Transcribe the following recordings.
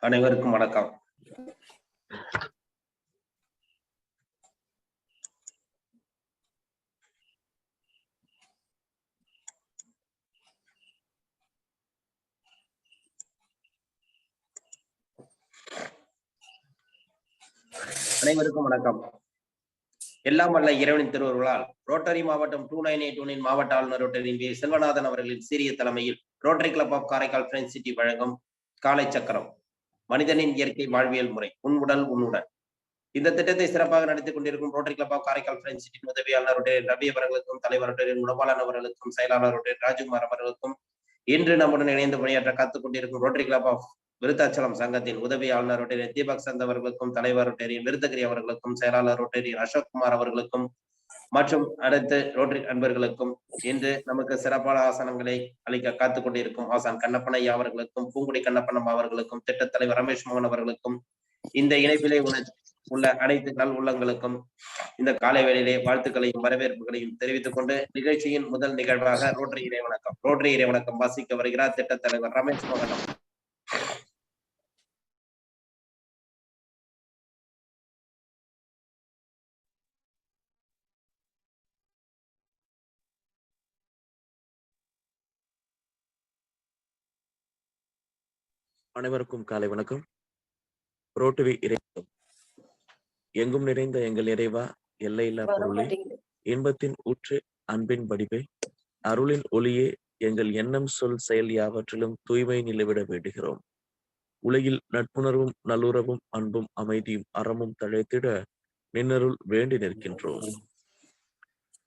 அனைவருக்கும் வணக்கம். அனைவருக்கும் வணக்கம். எல்லாம் வல்ல இறைவனின் திருவருளால் ரோட்டரி மாவட்டம் 2981 மாவட்ட ஆளுநர் ரோட்டரி வி செல்வநாதன் அவர்களின் சீரிய தலைமையில் Rotary club of Karaikal friends city வழங்கும் காலை சக்கரம் மனிதனின் இயற்கை வாழ்வியல் முறை உன்னுடல் உன்னுடன். இந்த திட்டத்தை சிறப்பாக நடத்திக் கொண்டிருக்கும் rotary club of Karaikal friends சிட்டியின் உதவியாளர் ரோட்டரி ரவி அவர்களுக்கும், தலைவர் ரோட்டரி குணபாலன் அவர்களுக்கும், செயலாளர் ரோட்டரி ராஜ்குமார் அவர்களுக்கும், இன்று நம்முடன் இணைந்து பணியாற்ற காத்துக் கொண்டிருக்கும் ரோட்டரி கிளப் ஆஃப் விருத்தாச்சலம் சங்கத்தின் உதவி ஆளுநர் ரோட்டரி தீபக் சந்த் அவர்களுக்கும், தலைவர் ரோட்டரி விருத்தகிரி அவர்களுக்கும், செயலாளர் ரோட்டரி அசோக்குமார் அவர்களுக்கும் மற்றும் அடுத்த ரோட்டரி அன்பர்களுக்கும் இன்று நமக்கு சிறப்பான ஆசனங்களை அளிக்க காத்துக் கொண்டிருக்கும் ஆசான் கண்ணப்பனையா அவர்களுக்கும், பூங்குடி கண்ணப்பனம் அவர்களுக்கும், திட்டத் தலைவர் ரமேஷ் மோகன் அவர்களுக்கும், இந்த இணைப்பிலே உள்ள அனைத்து நல் உள்ளங்களுக்கும் இந்த காலை வேளையிலே வாழ்த்துக்களையும் வரவேற்புகளையும் தெரிவித்துக் கொண்டு நிகழ்ச்சியின் முதல் நிகழ்வாக ரோட்டரி இறைவணக்கம் வாசிக்க வருகிறார் திட்டத் தலைவர் ரமேஷ் மோகன். அனைவருக்கும் காலை வணக்கம். ரோட்டரி இறைவணக்கம். எங்கும் நிறைந்த எங்கள் இறைவா, எல்லையில்லா பொருளே, இன்பத்தின் ஊற்று, அன்பின் வடிவே, அருளின் ஒளியே, எங்கள் எண்ணம் சொல் செயல் யாவற்றிலும் தூய்மை நிலவிட வேண்டுகிறோம். உலகில் நட்புணர்வும் நல்லுறவும் அன்பும் அமைதியும் அறமும் தழைத்திட நின்னருள் வேண்டி நிற்கின்றோம்.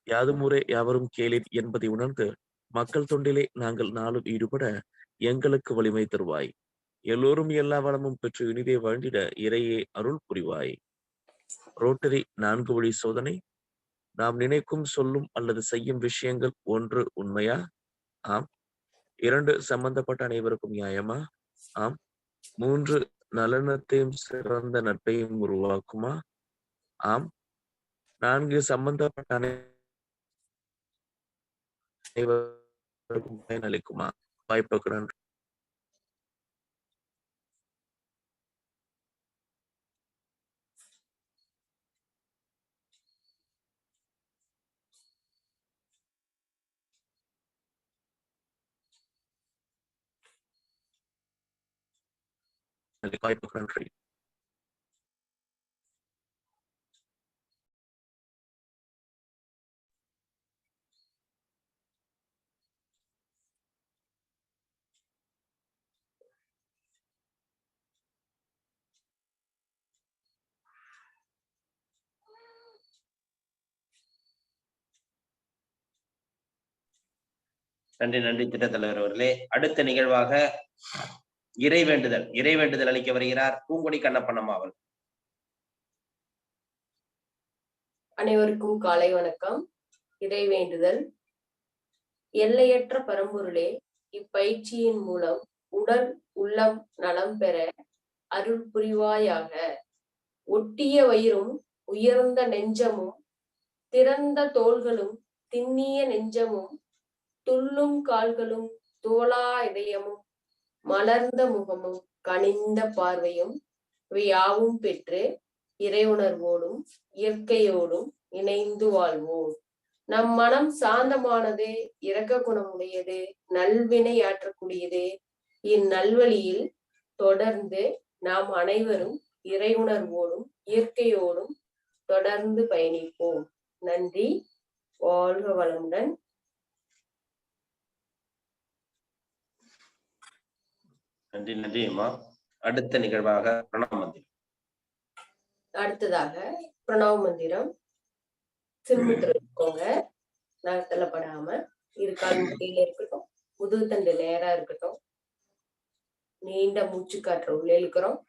யாதுமுறை யாவரும் கேளீர் என்பதை உணர்ந்து மக்கள் தொண்டிலே நாங்கள் நாளும் ஈடுபட எங்களுக்கு வலிமை தருவாய். எல்லோரும் எல்லா வளமும் பெற்று இனிதே வாழ்ந்திட இறையே அருள் புரிவாய். ரோட்டரி 4 வழி சோதனை. நாம் நினைக்கும் சொல்லும் அல்லது செய்யும் விஷயங்கள் 1 உண்மையா? ஆம். 2 சம்பந்தப்பட்ட அனைவருக்கும் நியாயமா? ஆம். 3 நலனத்தையும் சிறந்த நட்பையும் உருவாக்குமா? ஆம். 4 சம்பந்தப்பட்ட அனைவருக்கும் பயனளிக்குமா? வாய்ப்புக்கு நன்றி. வாய்ப்புக்கு நன்றி. நன்றி திட்டத் தலைவர் அவர்களே. அடுத்த நிகழ்வாக இறைவேண்டுதல் அளிக்க வருகிறார் பூங்குடி கண்ணப்பண்ணம்மா அவர்கள். அனைவருக்கும் காலை வணக்கம். இறைவேண்டுதல். எல்லையற்ற பரம்பொருளே, இப்பயிற்சியின் மூலம் உடல் உள்ளம் நலம் பெற அருள் புரிவாயாக. ஒட்டிய வயிறும் உயர்ந்த நெஞ்சமும் திறந்த தோள்களும் திண்ணிய நெஞ்சமும் துள்ளும் கால்களும் தோளா இதயமும் மலர்ந்த முகமும் கனிந்த பார்வையும் இவையாவும் பெற்று இறையுணர்வோடும் இயற்கையோடும் இணைந்து வாழ்வோம். நம் மனம் சாந்தமானது, இரக்க குணமுடையது, நல்வினை ஆற்றக்கூடியது. இந்நல்வழியில் தொடர்ந்து நாம் அனைவரும் இறையுணர்வோடும் இயற்கையோடும் தொடர்ந்து பயணிப்போம். நன்றி. வாழ்க வளமுடன். நன்றி அம்மா. அடுத்த நிகழ்வாக பிரணவ மந்திரம். அடுத்ததாக பிரணவ மந்திரம். சின்முத்திரக்கோங்க, நகத்துல படாம இருக்கால் முட்டியில இருக்கட்டும், முதுகு தண்டு நேரா இருக்கட்டும். நீண்ட மூச்சு காற்ற உள்ள இழுக்கிறோம்.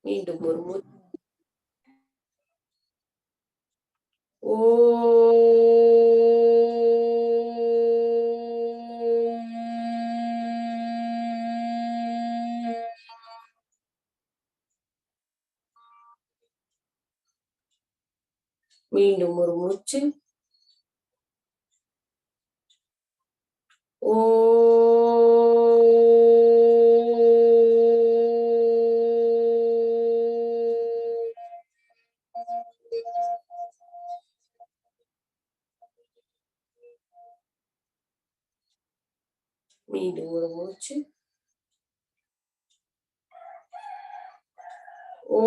மீண்டும் ஒரு மூச்சு. மீண்டும் ஒரு மூச்சு. ஓ மீண்டும் ஒரு மூச்சு. ஓ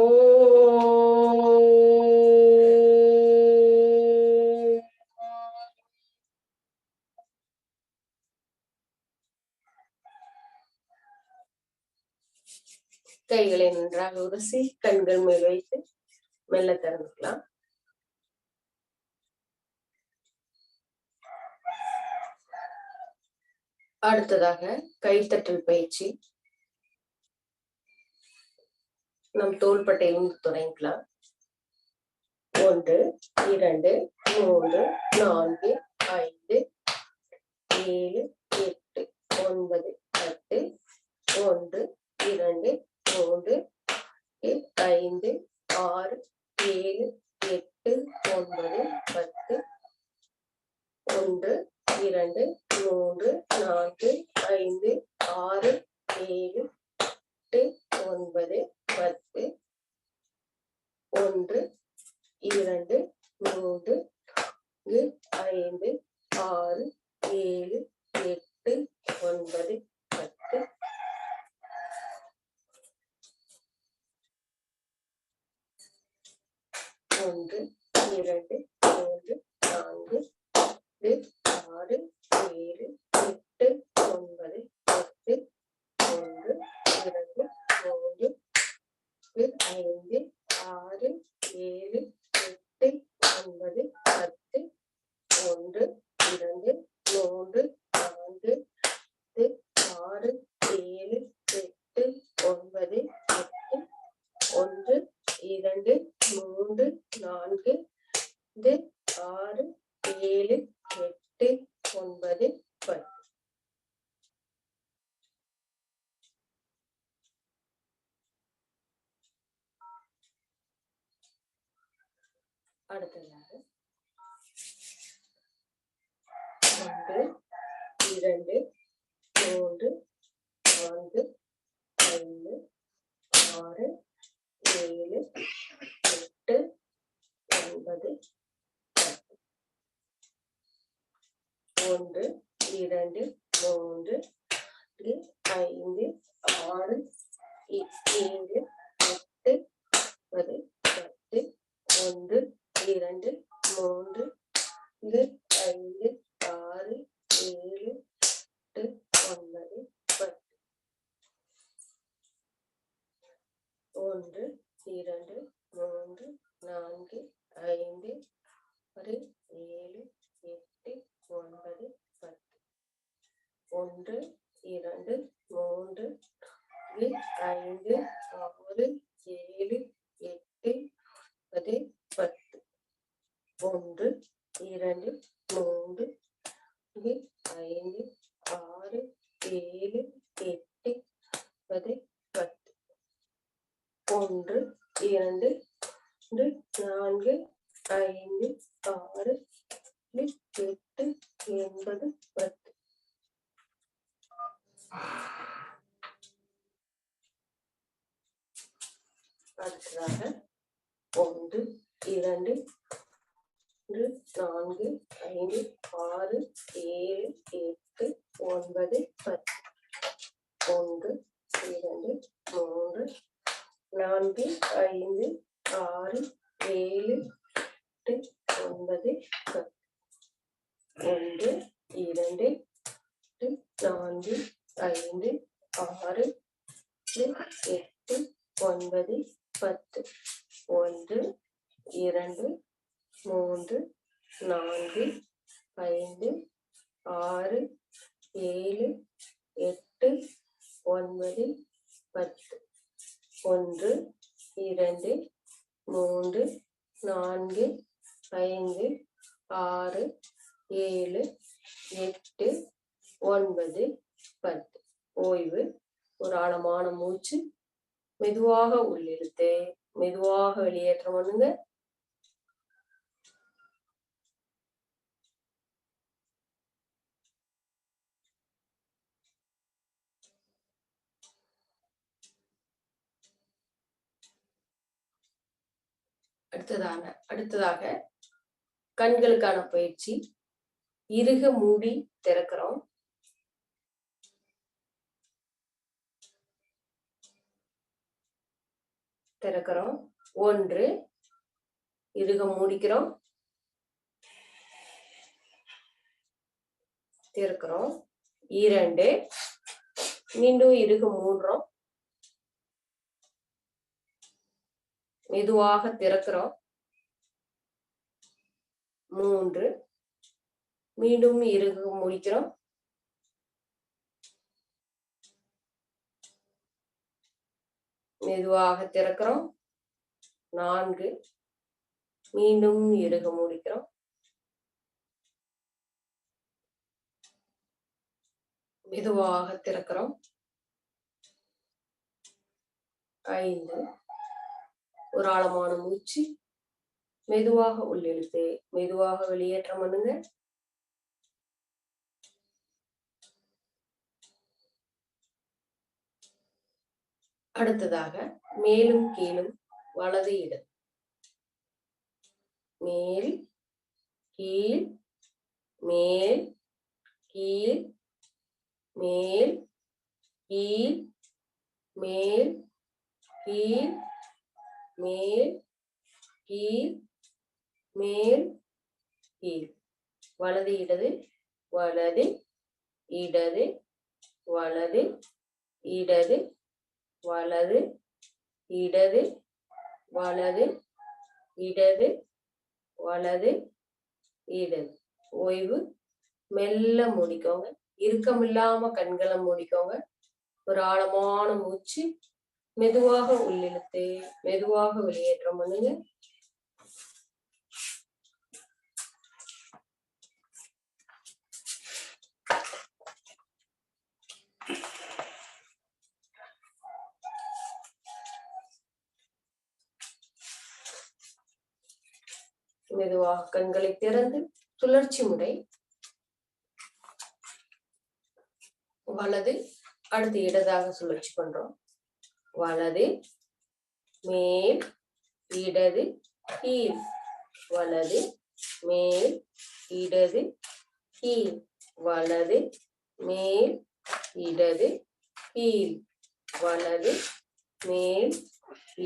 கைகளை நன்றாக உரசி கண்கள் மேல் வைத்து மெல்ல திறந்துக்கலாம். அடுத்ததாக கைத்தட்டல் பயிற்சி. நம் தோள்பட்டையிலிருந்து தொடங்கிக்கலாம். 1 2 3 4 5 7 8 9 10 1 2 3 5 6 7 8 9 10 1 2 3 4 5 6 7 8 9 10 1 2 3 5 6 7 8 9 10 1 2 3 4 6 7 8 9 10 1 2 3 5 6 7 8 9 10 1 2 3 4 6 7 8 9 10 1 2 3 4 6 7 8 9 10. அடுத்ததாக 1 2 3 4 5 6 7 8 9 1 2 3 5 6 7 8 9 10 1 2 3 5 6 7 8 9 10 1 2 3 4 5 6 7 8 9 10 1 2 3 5 6 7 8 9 10 1 2 3 5 6 7 8 9 10 1 2 4 5 6 8 9 10. அடுத்ததாக 1 2 4 5 6 7 8 9 10 1 2 3 4 5 6 7 8 9 10 1 2 4 5 6 8 9 10 1 2 3 4 5 6 7 8 9 10 1 2 3 4 5 6 7 8 9 10. ஓய்வு. ஒரு ஆழமான மூச்சு. மெதுவாக உள்ளிழுத்து மெதுவாக வெளியேற்றம் பண்ணுங்க. அடுத்ததாக கண்களுக்கான பயிற்சி. இறுக மூடி திறக்கிறோம். திறக்கிறோம். 1, இறுக மூடிக்கிறோம். திறக்கிறோம். 2, மீண்டும் இறுக மூடுறோம். மெதுவாக திறக்கிறோம். 3, மீண்டும் இறுக முடிக்கிறோம். மெதுவாக திறக்கிறோம். 4, மீண்டும் இறுக முடிக்கிறோம். மெதுவாக திறக்கிறோம். 5, ஒரு ஆழமான மூச்சு. மெதுவாக உள்ளிழுத்து மெதுவாக வெளியேற்றம் பண்ணுங்க. அடுத்ததாக மேலும் கீழும் வலது இடது, மேல் கீழ் மேல் கீழ் மேல் கீழ் மேல் கீழ் மேல் கீழ் மேல் கீழ், வலது இடது வலது இடது வலது இடது வலது இடது வலது இடது வலது இடது. ஓய்வு. மெல்ல மூடிக்கோங்க. இறுக்கமில்லாம கண்களை மூடிக்கோங்க. ஒரு ஆழமான மூச்சு. மெதுவாக உள்ளிழுத்து மெதுவாக வெளியேற்றம் பண்ணுங்க. மெதுவாக கண்களை திறந்து சுழற்சி முறை. வலது, அடுத்து இடதாக சுழற்சி பண்றோம். வலது மேல் இடது கீழ், வலது மேல் இடது கீழ், வலது மேல் இடது கீழ், வலது மேல்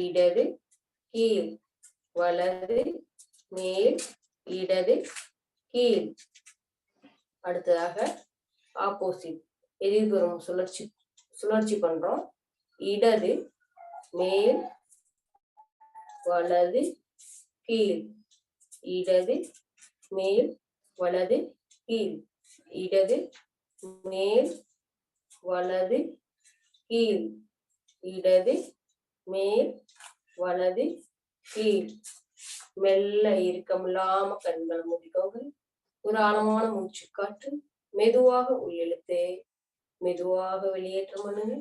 இடது கீழ், வலது மேல் இடது கீழ். அடுத்ததாக ஆப்போசிட், எதிர்புறம் சுழற்சி பண்றோம். இடது மேல் வலது கீழ், இடது மேல் வலது கீழ், இடது மேல் வலது கீழ், இடது மேல் வலது கீழ். மெல்ல இறுக்கமில்லாம கண்களை மூடிக்கோங்க. ஒரு ஆழமான மூச்சு காற்று. மெதுவாக உள்ளிழுத்து மெதுவாக வெளியேற்றம் பண்ணுங்க.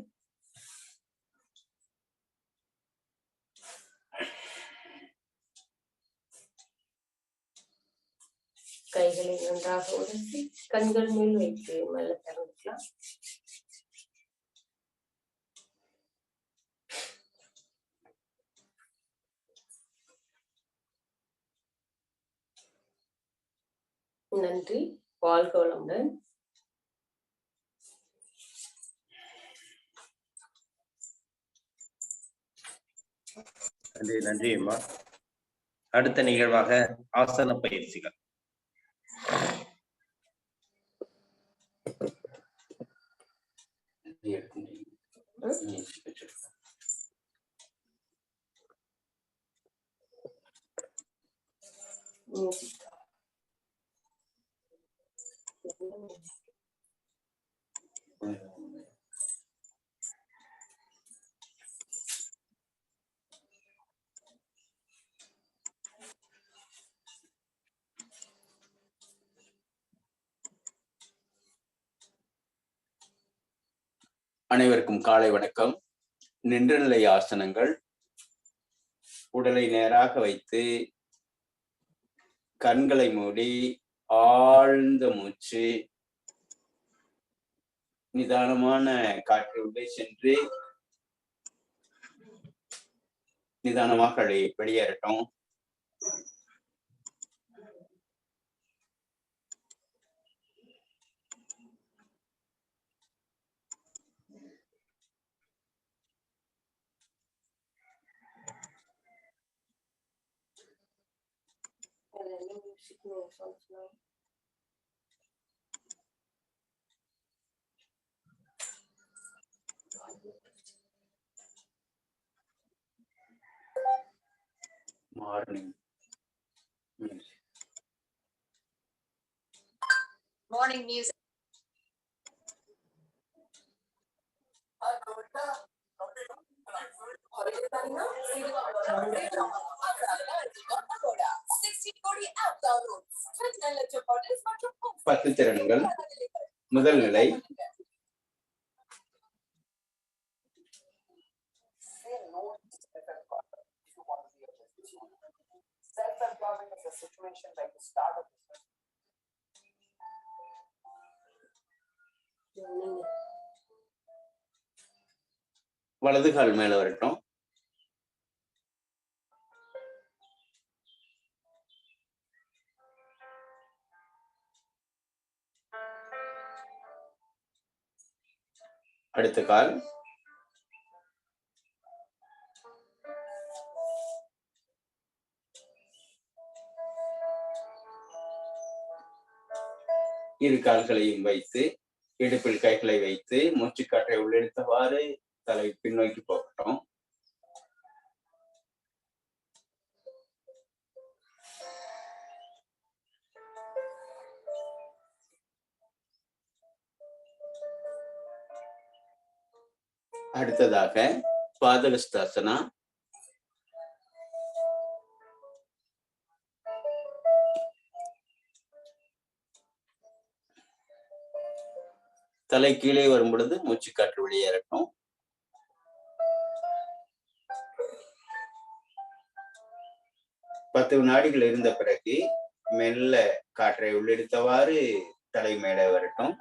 கைகளை நன்றாக உடச்சி கண்கள் மேல் வைத்து மெல்ல திறந்துக்கலாம். நன்றி. வாழ்க வளமுடன். நன்றி அம்மா. அடுத்த நிகழ்வாக ஆசன பயிற்சிகள். அனைவருக்கும் காலை வணக்கம். நின்ற நிலை ஆசனங்கள். உடலை நேராக வைத்து கண்களை மூடி ஆழ்ந்த மூச்சு. நிதானமான காற்று உள்ளே சென்று நிதானமாக வெளியேறட்டும். Morning Morning music. பத்து திறன்கள். முதல் நிலை வலது கால் மேல வரட்டும். அடுத்த கால் இரு கால்களையும் வைத்து இடுப்பில் கைகளை வைத்து மூச்சுக்காற்றை உள்ளிழுத்தவாறு தலை பின்னோக்கி போகட்டும். அடுத்ததாக பாதகஸ்தாசனா. தலை கீழே வரும் பொழுது மூச்சுக்காற்று வெளியேறட்டும். பத்து வினாடிகள் இருந்த பிறகு மெல்ல காற்றை உள்ளிழுத்தவாறு தலை மேலே வரட்டும்.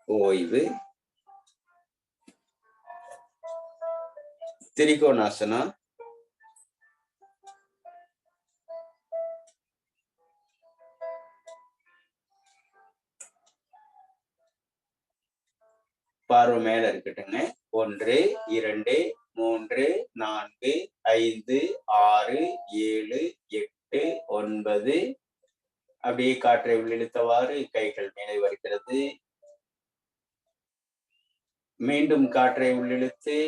ஓய்வு. திரிகோணாசனா. பார்வை மேல இருக்கட்டுங்க. 1 2 3 4 5 6 7 8 9. அப்படியே காற்றை உள்ளிழுத்தவாறு கைகள் மேலே வருகிறது. மீண்டும் காற்றை உள்ளிழுத்து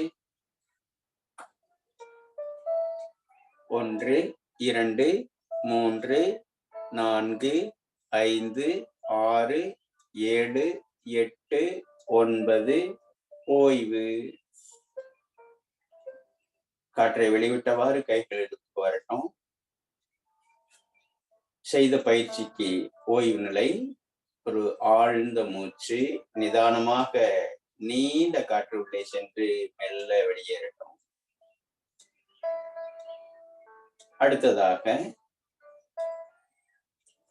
1 2 3 4 5 6 7 8 9. ஓய்வு. காற்றை வெளிவிட்டவாறு கைகள் எடுத்து வரட்டும். செய்த பயிற்சிக்கு ஓய்வு நிலை. ஒரு ஆழ்ந்த மூச்சு. நிதானமாக நீண்ட காற்று உள்ளே சென்று மெல்ல வெளியேறட்டும். அடுத்ததாக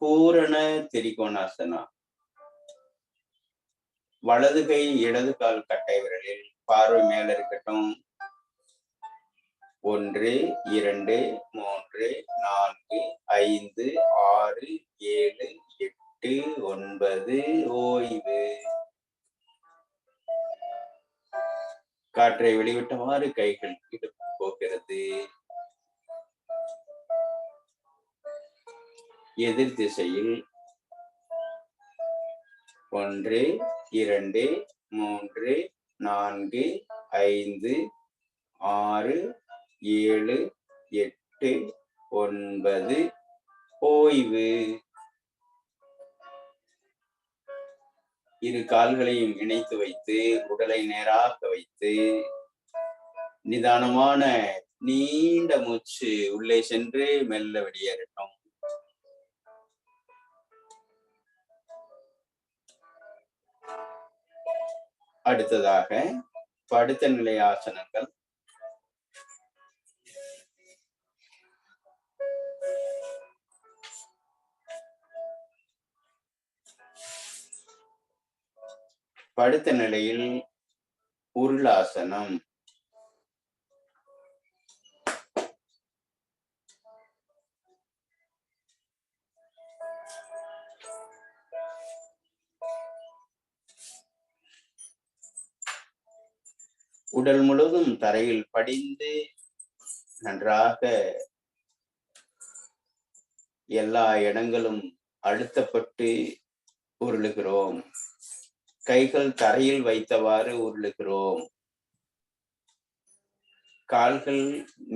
பூரண திரிகோணாசனா. வலது கை இடது கால் கட்டை விரலில் பார்வை மேல இருக்கட்டும். 1 2 3 4 5 6 7 8 9. ஓய்வு. காற்றை வெளிவிட்டவாறு கைகள் இடுப்பு போகிறது. எதிர் திசையில் 1 2 3 4 5 6 7 8 9. ஓய்வு. இரு கால்களையும் இணைத்து வைத்து உடலை நேராக வைத்து நிதானமான நீண்ட மூச்சு உள்ளே சென்று மெல்ல வெளியேறட்டும். அடுத்ததாக படுத்த நிலை ஆசனங்கள். படுத்த நிலையில் உருளாசனம். உடல் முழுவதும் தரையில் படிந்து நன்றாக எல்லா இடங்களும் அழுத்தப்பட்டு உருளுகிறோம். கைகள் தரையில் வைத்தவாறு உருளுகிறோம். கால்கள்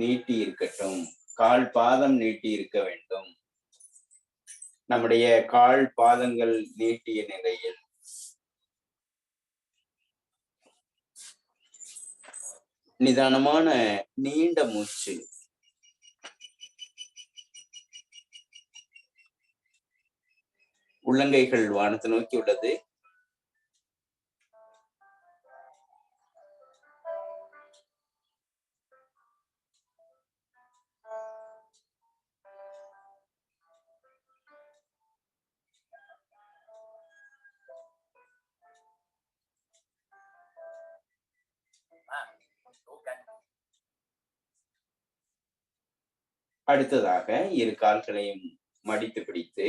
நீட்டி இருக்கட்டும். கால் பாதம் நீட்டி இருக்க வேண்டும். நம்முடைய கால் பாதங்கள் நீட்டிய நிலையில் நிதானமான நீண்ட மூச்சு. உள்ளங்கைகள் வானத்தை நோக்கி உள்ளது. அடுத்ததாக இரு கால்களையும் மடித்து பிடித்து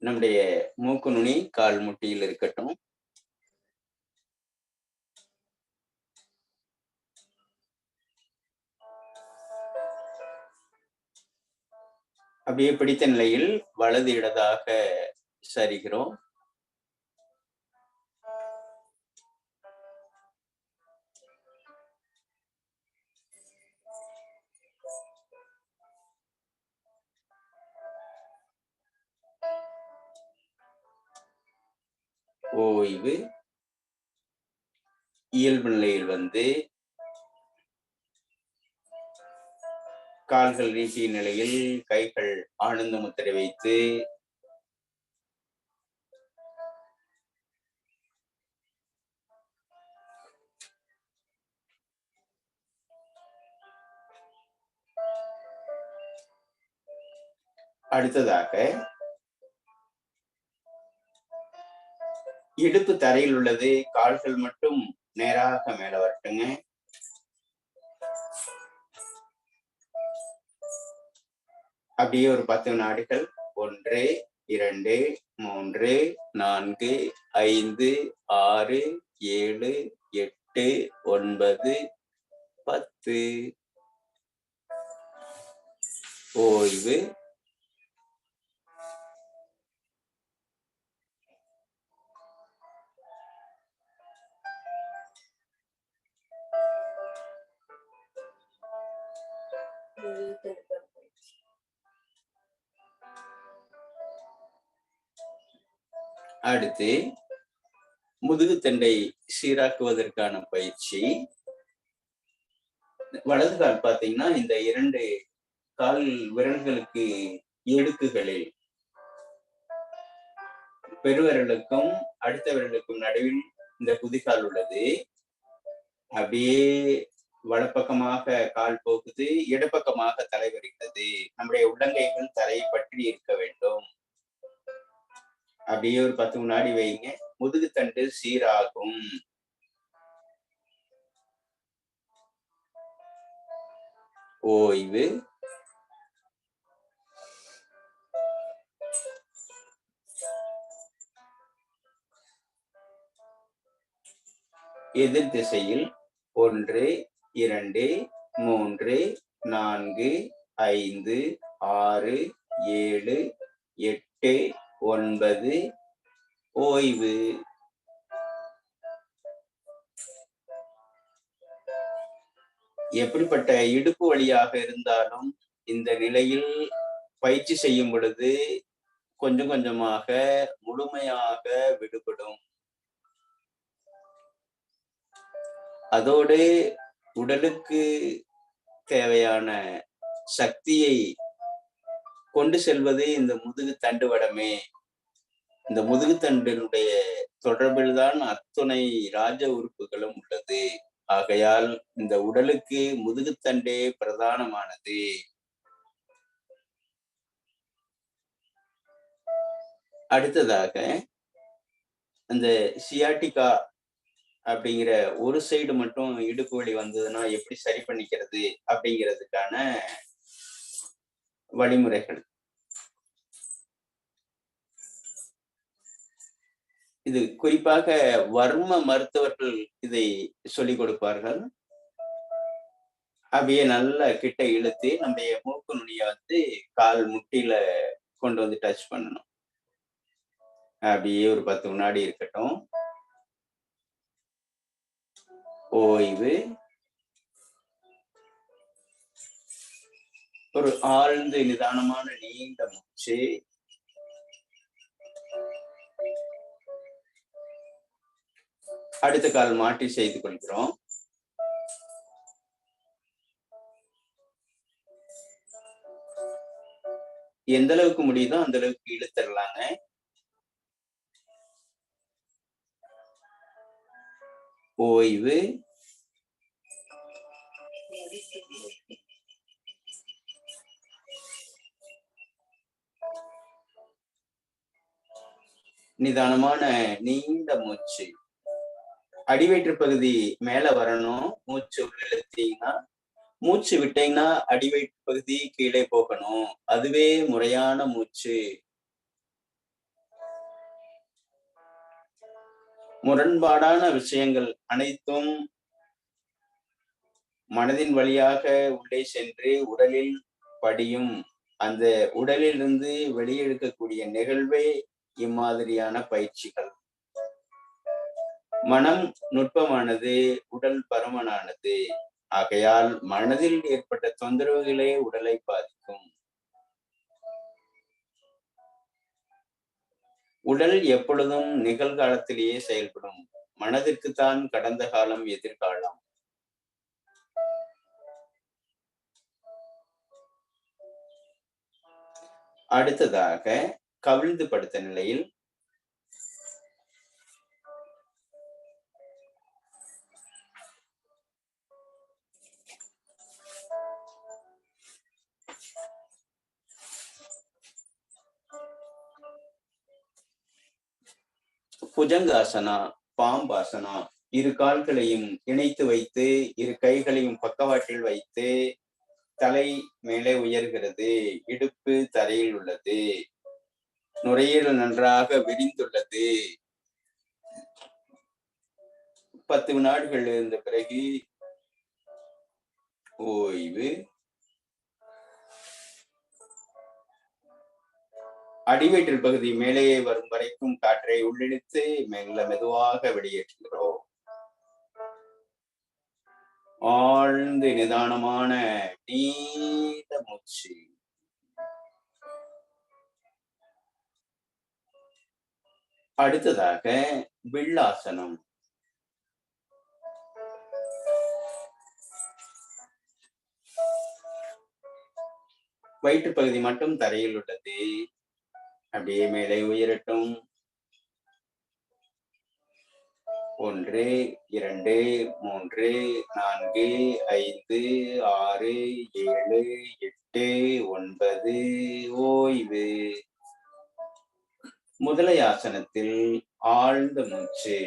நம்முடைய மூக்கு நுனி கால் முட்டியில் இருக்கட்டும். அப்படியே பிடித்த நிலையில் வலது இடதாக சரிகிறோம். ஓய்வு. இயல்பு நிலையில் வந்து கால்கள் நீட்டிய நிலையில் கைகள் ஆனந்த முத்திரை வைத்து அடுத்ததாக இடுப்பு தரையில் உள்ளது. கால்கள் மட்டும் நேராக மேல வரட்டுங்க. அப்படியே ஒரு 10 வினாடிகள். 1 2 3 4 5 6 7 8 9 10. ஓய்வு. அடுத்து முதுகு தண்டை சீராக்குவதற்கான பயிற்சி. வலது கால் பார்த்தீங்கன்னா இந்த 2 கால் விரல்களுக்கு இடுக்குகளில் பெருவிரலுக்கும் அடுத்த விரலுக்கும் நடுவில் இந்த குதிகால் உள்ளது. அப்படியே வலப்பக்கமாக கால் போகுது, இடப்பக்கமாக தலை வருகிறது. நம்முடைய உள்ளங்கைகள் தரையை பற்றி இருக்க வேண்டும். அப்படியே ஒரு 10 வினாடி வைங்க. முதுகு தண்டு சீராகும். ஓய்வு. எதிர் திசையில் 1 2 3 4 5 6 7 8 9. ஓய்வு. எப்படிப்பட்ட இடுப்பு வலியாக இருந்தாலும் இந்த நிலையில் பயிற்சி செய்யும் பொழுது கொஞ்சம் கொஞ்சமாக முழுமையாக விடுபடும். அதோடு உடலுக்கு தேவையான சக்தியை கொண்டு செல்வது இந்த முதுகு தண்டு வடமே. இந்த முதுகு தண்டினுடைய தொடர்பில் தான் அத்துணை ராஜ உறுப்புகளும் உள்ளது. ஆகையால் இந்த உடலுக்கு முதுகுத்தண்டே பிரதானமானது. அடுத்ததாக அந்த சியாட்டிகா அப்படிங்கிற ஒரு சைடு மட்டும் இடுப்பு வலி வந்ததுன்னா எப்படி சரி பண்ணிக்கிறது அப்படிங்கிறதுக்கான வழிமுறைகள். இது குறிப்பாக வர்ம மருத்துவர்கள் இதை சொல்லிக் கொடுப்பார்கள். அப்படியே நல்லா கிட்ட இழுத்து நம்முடைய மூக்கு நுனிய வந்து கால் முட்டியில கொண்டு வந்து டச் பண்ணணும். அப்படியே ஒரு 10 வினாடி இருக்கட்டும். ஓய்வு. ஒரு ஆழ்ந்த நிதானமான நீண்ட மூச்சு. அடுத்த கால் மாற்றி செய்து கொள்கிறோம். எந்த அளவுக்கு முடியுதோ அந்த அளவுக்கு இழுத்துடலாங்க. ஓய்வு. நிதானமான நீண்ட மூச்சு. அடிவயிற்று பகுதி மேல வரணும். மூச்சு உள்ள இழுத்தீங்கன்னா, மூச்சு விட்டீங்கன்னா அடிவயிற்று பகுதி கீழே போகணும். அதுவே முறையான மூச்சு. முரண்பாடான விஷயங்கள் அனைத்தும் மனதின் வழியாக உள்ளே சென்று உடலில் படியும். அந்த உடலிலிருந்து வெளியெடுக்கக்கூடிய நிகழ்வே இம்மாதிரியான பயிற்சிகள். மனம் நுட்பமானது, உடல் பருமனானது. ஆகையால் மனதில் ஏற்பட்ட தொந்தரவுகளே உடலை பாதிக்கும். உடல் எப்பொழுதும் நிகழ்காலத்திலேயே செயல்படும். மனதிற்குத்தான் கடந்த காலம், எதிர்காலம். அடுத்ததாக கவிழ்ந்து படுத்த நிலையில் புஜங்காசனா, பாம்பாசனா. இரு கால்களையும் இணைத்து வைத்து, இரு கைகளையும் பக்கவாட்டில் வைத்து, தலை மேலே உயர்கிறது. இடுப்பு தரையில் உள்ளது. நுரையீரல் நன்றாக விரிந்துள்ளது. 10 வினாடிகள் இருந்த பிறகு ஓய்வு. அடிவயிற்று பகுதி மேலே வரும் வரைக்கும் காற்றை உள்ளிழுத்து மெதுவாக வெளியேற்றுகிறோம். ஆழ்ந்து நிதானமான நீண்ட மூச்சு. அடுத்ததாக வில்லாசனம். வயிற்று பகுதி மட்டும் தரையில் உள்ளது. அப்படியே மேலே உயரட்டும். 1, 2, 3, 4, 5, 6, 7, 8, 9. ஓய்வு. முதலை ஆசனத்தில் ஆழ்ந்த மூச்சு.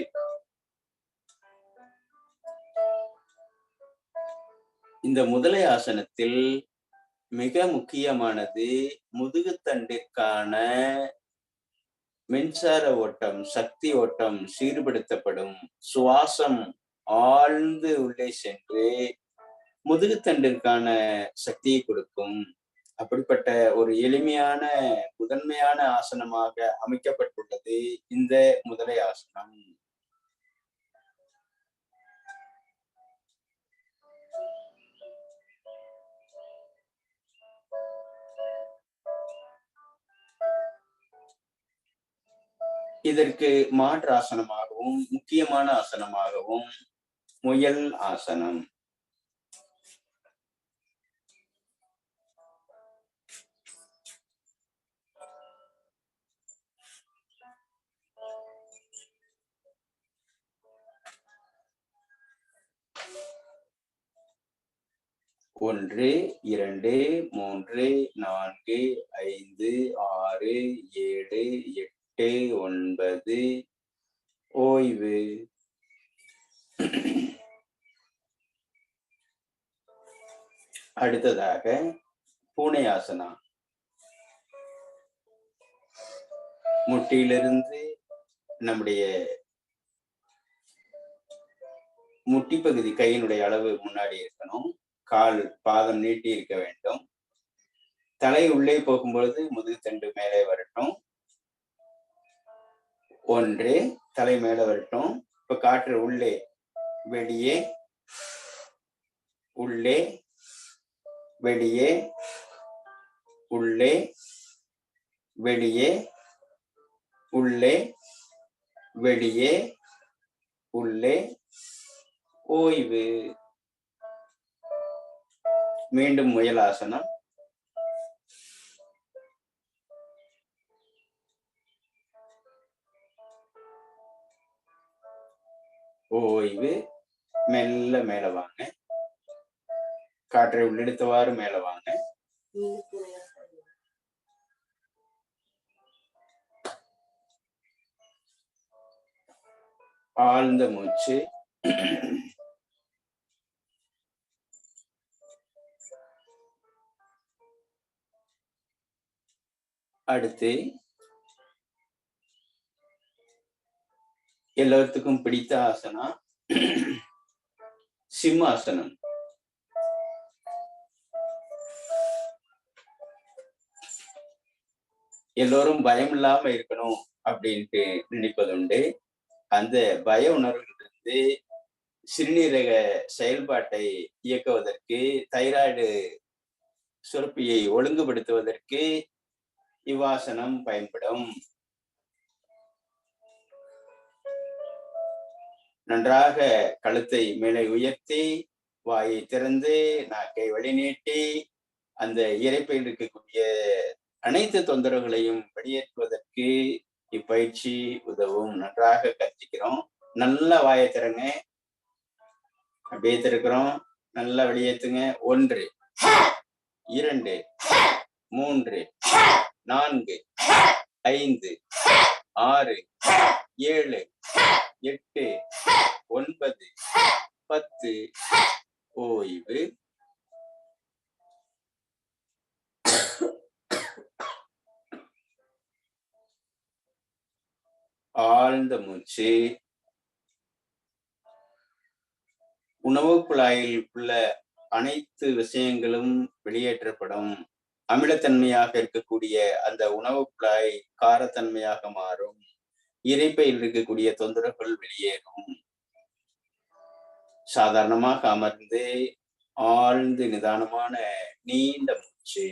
இந்த முதலை ஆசனத்தில் மிக முக்கியமானது முதுகுத்தண்டிற்கான மின்சார ஓட்டம், சக்தி ஓட்டம் சீர்படுத்தப்படும். சுவாசம் ஆழ்ந்து உள்ளே சென்று முதுகுத்தண்டிற்கான சக்தியை கொடுக்கும். அப்படிப்பட்ட ஒரு எளிமையான முதன்மையான ஆசனமாக அமைக்கப்பட்டுள்ளது இந்த முதலை ஆசனம். இதற்கு மாற்று ஆசனமாகவும் முக்கியமான ஆசனமாகவும் முயல் ஆசனம். ஒன்று, 2, 3, 4, 5, 6, 7, 8, 9. ஓய்வு. அடுத்ததாக பூனை ஆசனா. முட்டியிலிருந்து நம்முடைய முட்டி பகுதி கையினுடைய அளவு முன்னாடி இருக்கணும். கால் பாதம் நீட்டி இருக்க வேண்டும். தலை உள்ளே போகும்பொழுது முதுகுத்தண்டு மேலே வரட்டும். 1, தலை மேல வரட்டும். இப்ப காற்று உள்ளே வெளியே, உள்ளே வெளியே, உள்ளே வெளியே, உள்ளே வெளியே, உள்ளே. ஓய்வு. மீண்டும் முயலாசனம். ஓய்வு. மெல்ல மேல வாங்க. காற்றை உள்ளிழுத்தவாறு மேல வாங்க. ஆழ்ந்த மூச்சு. அடுத்து எல்லாத்துக்கும் பிடித்த ஆசனம் சிம்மாசனம். எல்லோரும் பயம் இல்லாம இருக்கணும் அப்படின்ட்டு நினைப்பதுண்டு. அந்த பய உணர்விலிருந்து சிறுநீரக செயல்பாட்டை இயக்குவதற்கு, தைராய்டு சுரப்பியை ஒழுங்குபடுத்துவதற்கு இவ்வாசனம் பயன்படும். நன்றாக கழுத்தை மேலே உயர்த்தி, வாயை திறந்து, நாக்கை வழிநீட்டி, அந்த இரைப்பையில் இருக்கக்கூடிய அனைத்து தொந்தரவுகளையும் வெளியேற்றுவதற்கு இப்பயிற்சி உதவும். நன்றாக கற்பிக்கிறோம். நல்லா வாயை திறங்க. அப்படியே திறக்கிறோம். நல்லா வெளியேற்றுங்க. 1, 2, 3, 4, 5, 6, 7, 8, 9, 10. ஓய்வு. ஆழ்ந்த மூச்சு. உணவு குழாயில் உள்ள அனைத்து விஷயங்களும் வெளியேற்றப்படும். அமிலத்தன்மையாக இருக்கக்கூடிய அந்த உணவு குழாய் காரத்தன்மையாக மாறும். இரைப்பையில் இருக்கக்கூடிய தொந்தரவுகள் வெளியேறும். சாதாரணமாக அமர்ந்து ஆழ்ந்து நிதானமான நீண்ட மூச்சு.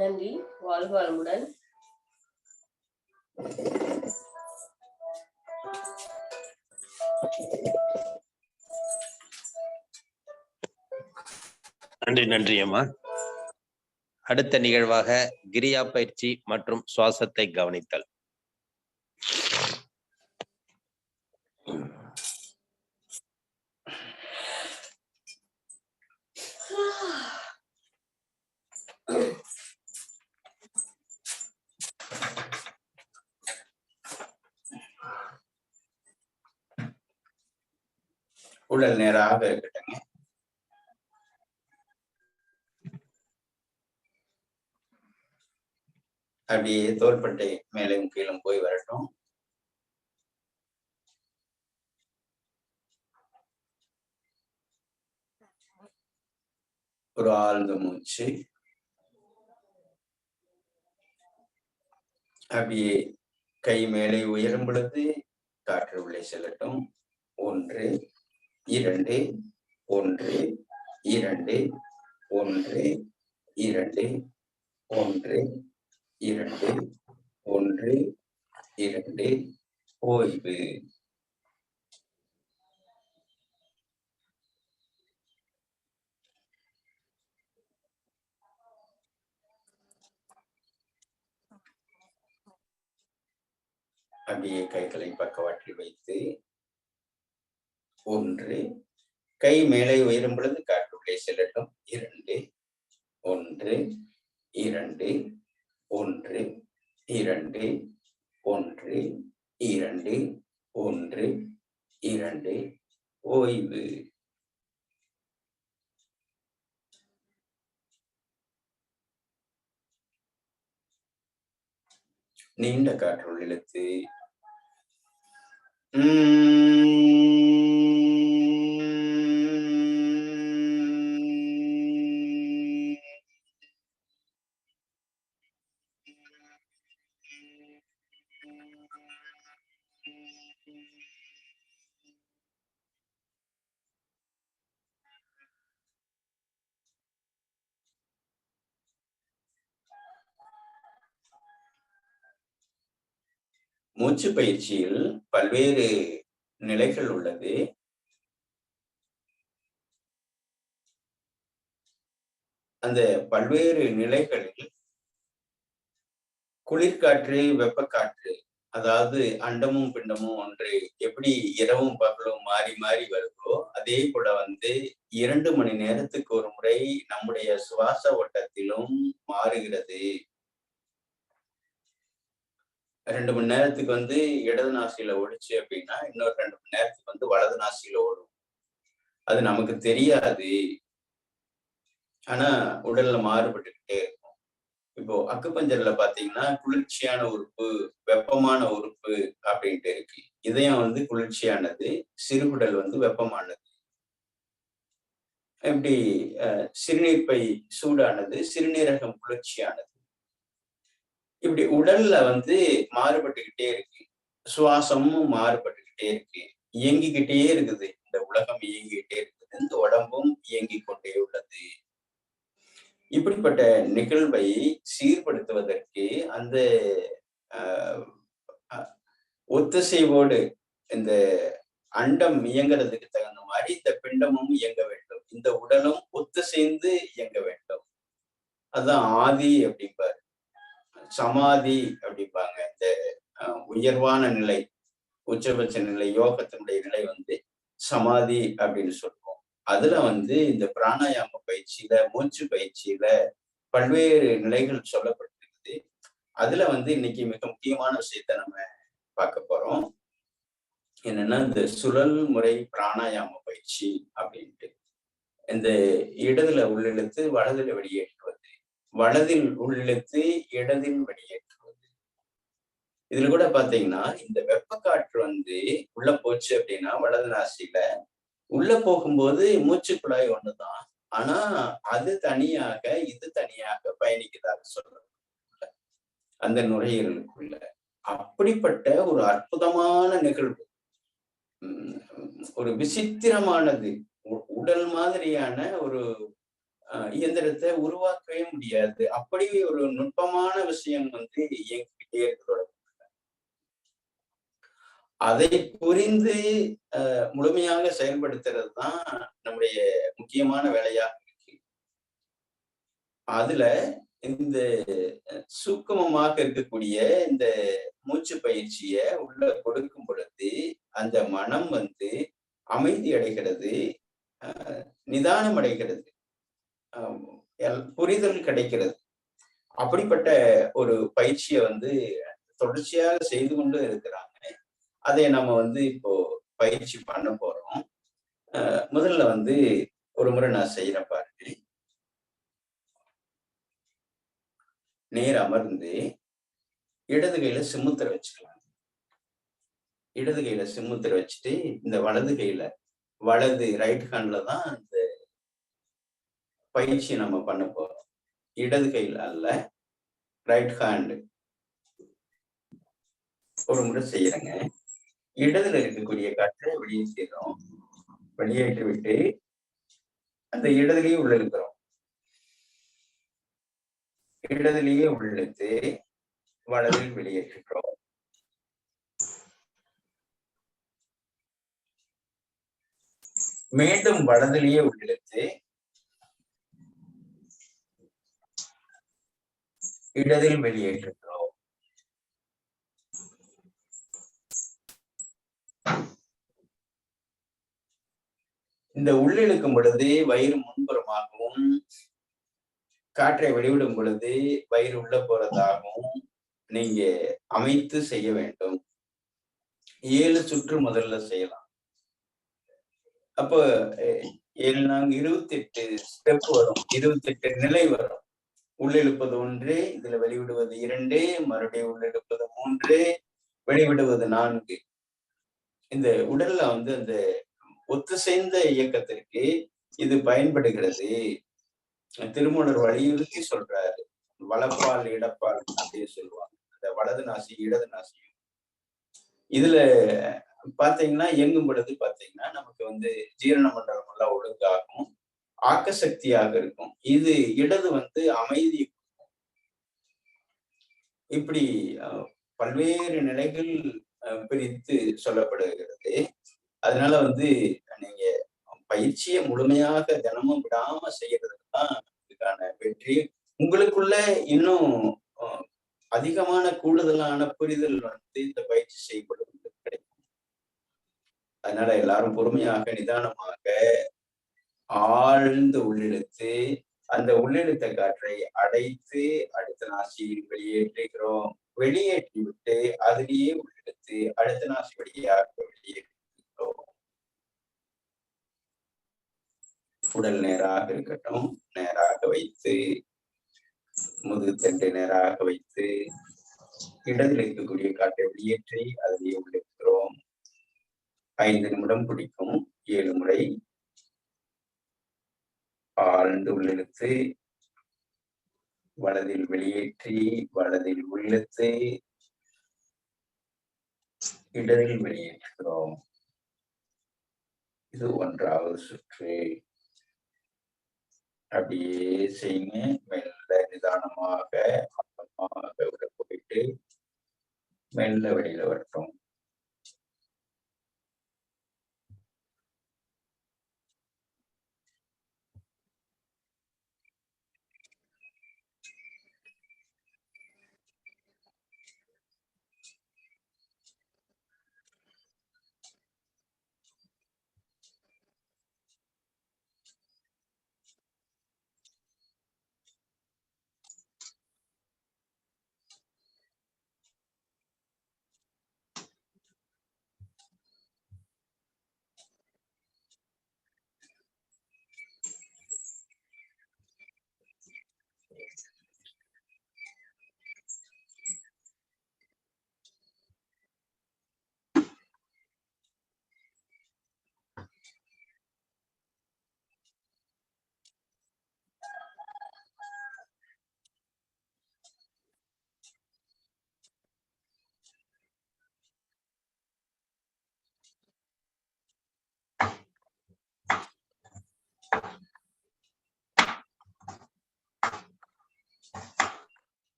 நன்றி. வாழ்க வளமுடன். நன்றி அம்மா. அடுத்த நிகழ்வாக கிரியா பயிற்சி மற்றும் சுவாசத்தை கவனித்தல். உடல் நேராக இருக்கட்டுங்க. அப்படியே தோள்பட்டை மேலும் கீழும் போய் வரட்டும். ஒரு ஆழ்ந்த மூச்சு. அப்படியே கை மேலே உயரும் பொழுது காற்று உள்ளே செல்லட்டும். 1, 2, 1, 2, 1, 2, 1, 2, 1, 2. ஓய்வு. அப்படியே கைகளை பக்கவாற்றி வைத்து 1, கை மேலே உயரும் பொழுது காற்று உள்ளே செல்லட்டும். 2, 1, 2, 1, 2, 1 2 1 2 ஓய்வு. நீண்ட காற்றுள் இழுத்து மூச்சு பயிற்சியில் பல்வேறு நிலைகள் உள்ளது. அந்த பல்வேறு நிலைகளில் குளிர்காற்று, வெப்பக்காற்று, அதாவது அண்டமும் பிண்டமும் ஒன்று எப்படி இரவும் பகலும் மாறி மாறி வருதோ அதே போல 2 மணி நேரத்துக்கு ஒரு முறை நம்முடைய சுவாச ஓட்டத்திலும் மாறுகிறது. 2 மணி நேரத்துக்கு இடது நாசியில ஓடுச்சு அப்படின்னா இன்னொரு 2 மணி நேரத்துக்கு வலது நாசியில ஓடும். அது நமக்கு தெரியாது. ஆனா உடல்ல மாறுபட்டுக்கிட்டே இருக்கும். இப்போ அக்குபஞ்சர்ல பாத்தீங்கன்னா குளிர்ச்சியான உறுப்பு, வெப்பமான உறுப்பு அப்படின்ட்டு இருக்கு. இதயம் குளிர்ச்சியானது, சிறுகுடல் வெப்பமானது. இப்படி சிறுநீர் பை சூடானது, சிறுநீரகம் குளிர்ச்சியானது. இப்படி உடல்ல மாறுபட்டுக்கிட்டே இருக்கு. சுவாசமும் மாறுபட்டுக்கிட்டே இருக்கு. இயங்கிக்கிட்டே இருக்குது. இந்த உலகம் இயங்கிக்கிட்டே இருக்குது. இந்த உடம்பும் இயங்கிக் கொண்டே உள்ளது. இப்படிப்பட்ட நிகழ்வை சீர்படுத்துவதற்கு அந்த ஒத்திசைவோடு இந்த அண்டம் இயங்குறதுக்கு தகுந்த மாதிரி இந்த பிண்டமும் இயங்க வேண்டும். இந்த உடலும் ஒத்திசைந்து இயங்க வேண்டும். அதுதான் ஆதி அப்படிம்பாரு, சமாதி அப்படிம்பாங்க. இந்த உயர்வான நிலை, உச்சபட்ச நிலை, யோகத்தினுடைய நிலை சமாதி அப்படின்னு சொல்லுவோம். அதுல இந்த பிராணாயாம பயிற்சியில, மூச்சு பயிற்சியில பல்வேறு நிலைகள் சொல்லப்பட்டிருக்குது. அதுல இன்னைக்கு மிக முக்கியமான விஷயத்த நம்ம பார்க்க போறோம். என்னன்னா இந்த சுழல் முறை பிராணாயாம பயிற்சி அப்படின்ட்டு. இந்த இடதுல உள்ளிழுத்து வலதுல வெளியேற்றுவது, வலதில் உள்ளிழுத்து இடதில் வெளியேற்றுவது. இதுல கூட பாத்தீங்கன்னா இந்த வெப்ப காற்று உள்ள போச்சு அப்படின்னா வலது நாசியில உள்ள போகும்போது மூச்சு குழாய் ஒண்ணுதான். ஆனா அது தனியாக இது தனியாக பயணிக்கிறதாக சொல்றாங்க அந்த நுரையீரலுக்குள்ள. அப்படிப்பட்ட ஒரு அற்புதமான நிகழ்வு, ஒரு விசித்திரமானது. உடல் மாதிரியான ஒரு இயந்திரத்தை உருவாக்கவே முடியாது. அப்படி ஒரு நுட்பமான விஷயம் இயங்கிக்கிட்டே இருக்கிறோட. அதை புரிந்து முழுமையாக செயல்படுத்துறது தான் நம்முடைய முக்கியமான வேலையாக இருக்கு. அதுல இந்த சூக்குமமாக இருக்கக்கூடிய இந்த மூச்சு பயிற்சிய உள்ள கொடுக்கும் பொழுது அந்த மனம் அமைதி அடைகிறது, நிதானம் அடைகிறது, புரிதல் கிடைக்கிறது. அப்படிப்பட்ட ஒரு பயிற்சியை தொடர்ச்சியாக செய்து கொண்டு இருக்கிறாங்க. அதை நம்ம இப்போ பயிற்சி பண்ண போறோம். முதல்ல ஒரு முறை நான் செய்யற பாருங்க. நேர் அமர்ந்து இடது கையில சிம்முத்திரை வச்சுக்கலாம். இடது கையில சிம்முத்திரை வச்சுட்டு இந்த வலது கையில, வலது ரைட் ஹேண்ட்ல தான் இந்த பயிற்சியை நம்ம பண்ண போறோம். இடது கையில அல்ல, ரைட் ஹேண்ட். ஒரு முறை செய்யறேங்க. இடதுல இருக்கக்கூடிய காற்றை வெளியேற்றோம். வெளியேற்றி விட்டு அந்த இடதுலயே உள்ள இருக்கிறோம். இடதுலயே உள்ளிழுத்து வலதில் வெளியேற்றுகிறோம். மீண்டும் வலதிலேயே உள்ளிழுத்து இடதில் வெளியேற்றுகிறோம். இந்த உள்ளிழுக்கும் பொழுது வயிறு முன்புறமாகவும், காற்றை வெளிவிடும் பொழுது வயிறு உள்ள போறதாகவும் நீங்க அமைத்து செய்ய வேண்டும். 7 சுற்று முதல்ல செய்யலாம். அப்போ 7 4 28 ஸ்டெப் வரும், 28 நிலை வரும். உள்ளிழுப்பது 1, இதுல வெளிவிடுவது 2, மறுபடியும் உள்ளிழுப்பது 3, வெளிவிடுவது 4. இந்த உடல்ல வந்து அந்த ஒத்துசைந்த இயக்கத்திற்கு இது பயன்படுகிறது. திருமூலர் வலியுறுத்தி சொல்றாரு. வலப்பால் இடப்பால் அப்படின்னு சொல்லுவாங்க. அந்த வலது நாசி இடது நாசி. இதுல பாத்தீங்கன்னா இயங்கும் பொழுது பாத்தீங்கன்னா நமக்கு வந்து ஜீரண மண்டலம் எல்லாம் ஒழுங்காகும், ஆக்க சக்தியாக இருக்கும். இது இடது வந்து அமைதி. இப்படி பல்வேறு நிலைகள் பிரித்து சொல்லப்படுகிறது. அதனால வந்து நீங்க பயிற்சியை முழுமையாக தினமும் விடாம செய்யறதுக்கு தான் இதுக்கான வெற்றி. உங்களுக்குள்ள இன்னும் அதிகமான கூடுதலான புரிதல் வந்து இந்த பயிற்சி செய்யப்படுவது கிடைக்கும். அதனால எல்லாரும் பொறுமையாக நிதானமாக ஆழ்ந்து உள்ளிழுத்து அந்த உள்ளிழுத்த காற்றை அடைத்து அடுத்த நாசியில் வெளியேற்றுகிறோம். வெளியேற்றி விட்டு அதிலேயே உள்ளிழுத்து அடுத்த நாசி வழியாக வெளியேற்றுகிறோம். உடல் நேராக இருக்கட்டும். நேராக வைத்து முதுகுத்தண்டு நேராக வைத்து இடத்தில் இருக்கக்கூடிய காற்றை வெளியேற்றி அதிலேயே உள்ளிழுக்கிறோம். 5 நிமிடம் பிடிக்கும். 7 முறை ஆழ்ந்து உள்ளிழுத்து வலதில் வெளியேற்றி வலதில் உள்ளிழுத்து இடத்தில் வெளியேற்றுகிறோம். இது 1வது சுற்று. அப்படியே செய்யுங்க. மெல்ல நிதானமாக உள்ள போயிட்டு மெல்ல வெளியில வரட்டும்.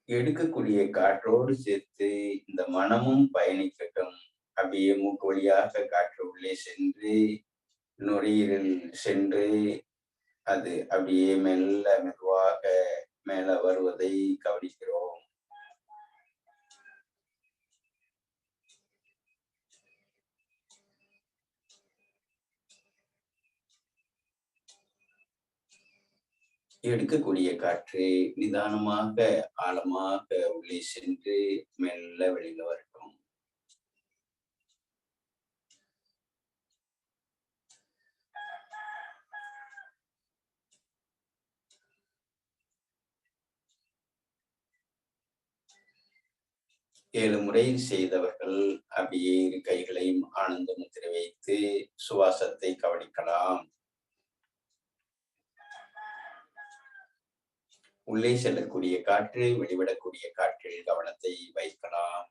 எடுக்கக்கூடிய காற்றோடு சேர்த்து இந்த மனமும் பயணிக்கட்டும். அப்படியே மூக்கு வழியாக காற்று உள்ளே சென்று நுரையீரல் சென்று அது அப்படியே மெதுவாக மேல வருவதை கவனிக்கிறோம். எடுக்கக்கூடிய காற்று நிதானமாக ஆழமாக உள்ளே சென்று மெல்ல வெளியில வரட்டும். ஏழு முறை செய்தவர்கள் அப்படியே இரு கைகளையும் ஆனந்த முத்திரை வைத்து சுவாசத்தை கவனிக்கலாம். உள்ளே செல்லக்கூடிய காற்று வெளிவிடக்கூடிய காற்றில் கவனத்தை வைக்கலாம்.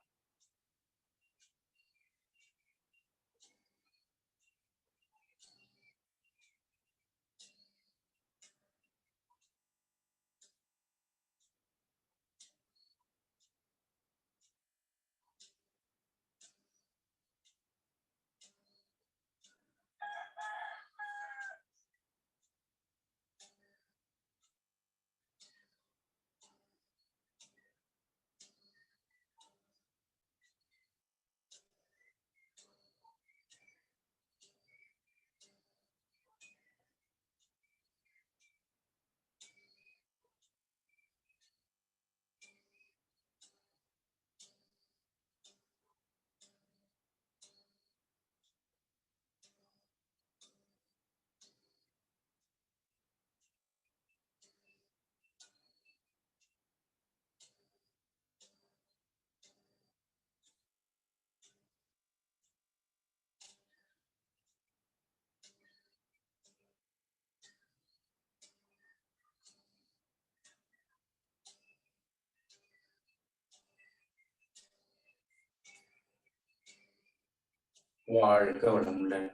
வாழ்க வளமுடன்,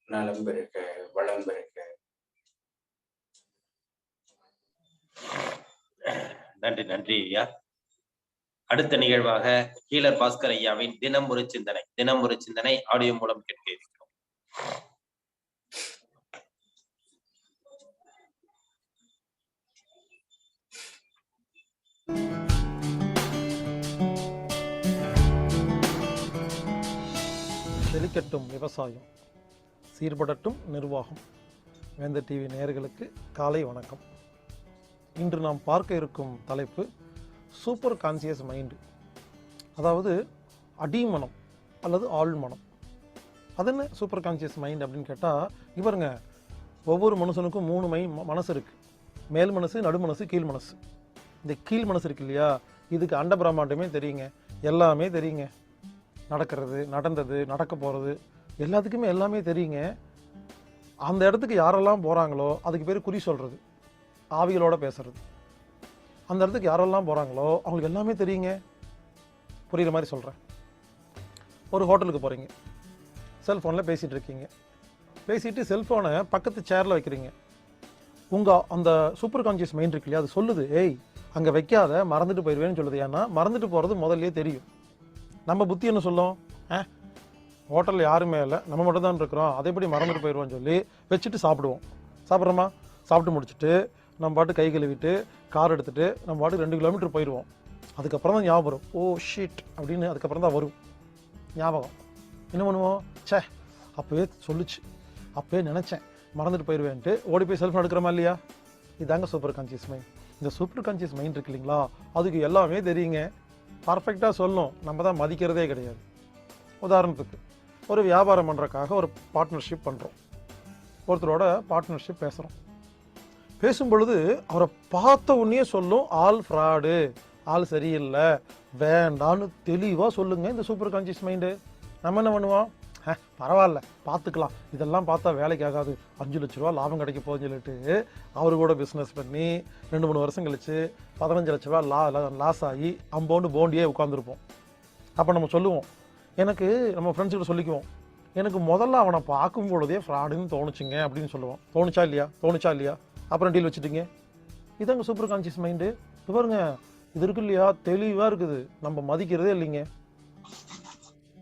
நலம் பெருக்க, வளம் பெருக்க. நன்றி நன்றி ஐயா. அடுத்த நிகழ்வாக ஹீலர் பாஸ்கர் ஐயாவின் தினம் ஒரு சிந்தனை ஆடியோ மூலம் கேட்க இருக்கிறோம். செழிக்கட்டும் விவசாயம், சீர்படட்டும் நிர்வாகம். வேந்தர் டிவி நேயர்களுக்கு காலை வணக்கம். இன்று நாம் பார்க்க இருக்கும் தலைப்பு சூப்பர் கான்சியஸ் மைண்டு, அதாவது அடிமனம் அல்லது ஆழ்மனம். அது என்ன சூப்பர் கான்சியஸ் மைண்ட் அப்படின்னு கேட்டால், இவருங்க ஒவ்வொரு மனுஷனுக்கும் 3 மனசு இருக்குது. மேல் மனசு, நடு மனசு, கீழ் மனசு. இந்த கீழ் மனசு இருக்கு இல்லையா, இதுக்கு அண்ட பிரம்மாண்டமே தெரியுங்க, எல்லாமே தெரியுங்க. நடக்கிறது, நடந்தது, நடக்க போகிறது, எல்லாத்துக்குமே எல்லாமே தெரியுங்க. அந்த இடத்துக்கு யாரெல்லாம் போகிறாங்களோ அதுக்கு பேர் குறி சொல்கிறது, ஆவிகளோட பேசுறது. அந்த இடத்துக்கு யாரெல்லாம் போகிறாங்களோ அவங்களுக்கு எல்லாமே தெரியுங்க. புரிகிற மாதிரி சொல்கிறேன். ஒரு ஹோட்டலுக்கு போகிறீங்க, செல்ஃபோனில் பேசிகிட்டு இருக்கீங்க. பேசிட்டு செல்ஃபோனை பக்கத்து சேரில் வைக்கிறீங்க. உங்கள் அந்த சூப்பர் கான்சியஸ் மைண்ட் இருக்கு இல்லையா, அது சொல்லுது, ஏய் அங்கே வைக்காத, மறந்துட்டு போயிடுவேன்னு சொல்லுது. ஏன்னா மறந்துட்டு போகிறது முதல்லே தெரியும். நம்ம புத்தி என்ன சொல்லும், ஹோட்டலில் யாருமே இல்லை, நம்ம மட்டும் தான் இருக்கிறோம், அதை எப்படி மறந்துட்டு போயிடுவோம்னு சொல்லி வச்சுட்டு சாப்பிடுவோம். சாப்பிட்றோமா, சாப்பிட்டு முடிச்சுட்டு நம்ம பாட்டு கை கழுவிட்டு கார் எடுத்துகிட்டு நம்ம பாட்டு 2 கிலோமீட்டர் போயிடுவோம். அதுக்கப்புறம் தான் ஞாபகம் வரும், ஓ ஷீட் அப்படின்னு. அதுக்கப்புறம் தான் வரும் ஞாபகம். என்ன பண்ணுவோம், சே அப்போவே சொல்லிச்சு, அப்போவே நினச்சேன், மறந்துட்டு போயிடுவேன்ட்டு ஓடி போய் செல்ஃபோன் எடுக்கிறோமா இல்லையா. இதாங்க சூப்பர் கான்சியஸ் மைண்ட். இந்த சூப்பர் கான்சியஸ் மைண்ட் இருக்கு இல்லைங்களா, அதுக்கு எல்லாமே தெரியுங்க, பர்ஃபெக்டாக சொல்லும். நம்ம தான் மதிக்கிறதே கிடையாது. உதாரணத்துக்கு ஒரு வியாபாரம் பண்ணுறக்காக ஒரு பார்ட்னர்ஷிப் பண்ணுறோம். ஒருத்தரோட பார்ட்னர்ஷிப் பேசுகிறோம். பேசும் பொழுது அவரை பார்த்த உடனே சொல்லும், ஆள் ஃப்ராடு, ஆள் சரியில்லை, வேண்டான்னு தெளிவாக சொல்லுங்க இந்த சூப்பர் கான்சியஸ் மைண்டு. நம்ம என்ன பண்ணுவோம், பரவாயில்ல பார்த்துக்கலாம், இதெல்லாம் பார்த்தா வேலைக்கு ஆகாது, 5 லட்ச ரூபா லாபம் கிடைக்க போகுதுன்னு சொல்லிட்டு அவரு கூட பிஸ்னஸ் பண்ணி 2-3 வருஷம் கழிச்சு 15 லட்ச ரூபா லாஸ் ஆகி அம்போண்டு போண்டியே உட்காந்துருப்போம். அப்போ நம்ம சொல்லுவோம், எனக்கு நம்ம ஃப்ரெண்ட்ஸ்கிட்ட சொல்லிக்குவோம், எனக்கு முதல்ல அவனை பார்க்கும் பொழுதே ஃப்ராடுன்னு தோணுச்சுங்க அப்படின்னு சொல்லுவோம். தோணுச்சா இல்லையா, அப்புறம் டீல் வச்சுட்டீங்க. இதாங்க சூப்பர் கான்சியஸ் மைண்டு. பாருங்க, இது இருக்கு இல்லையா, தெளிவாக இருக்குது, நம்ம மதிக்கிறதே இல்லைங்க.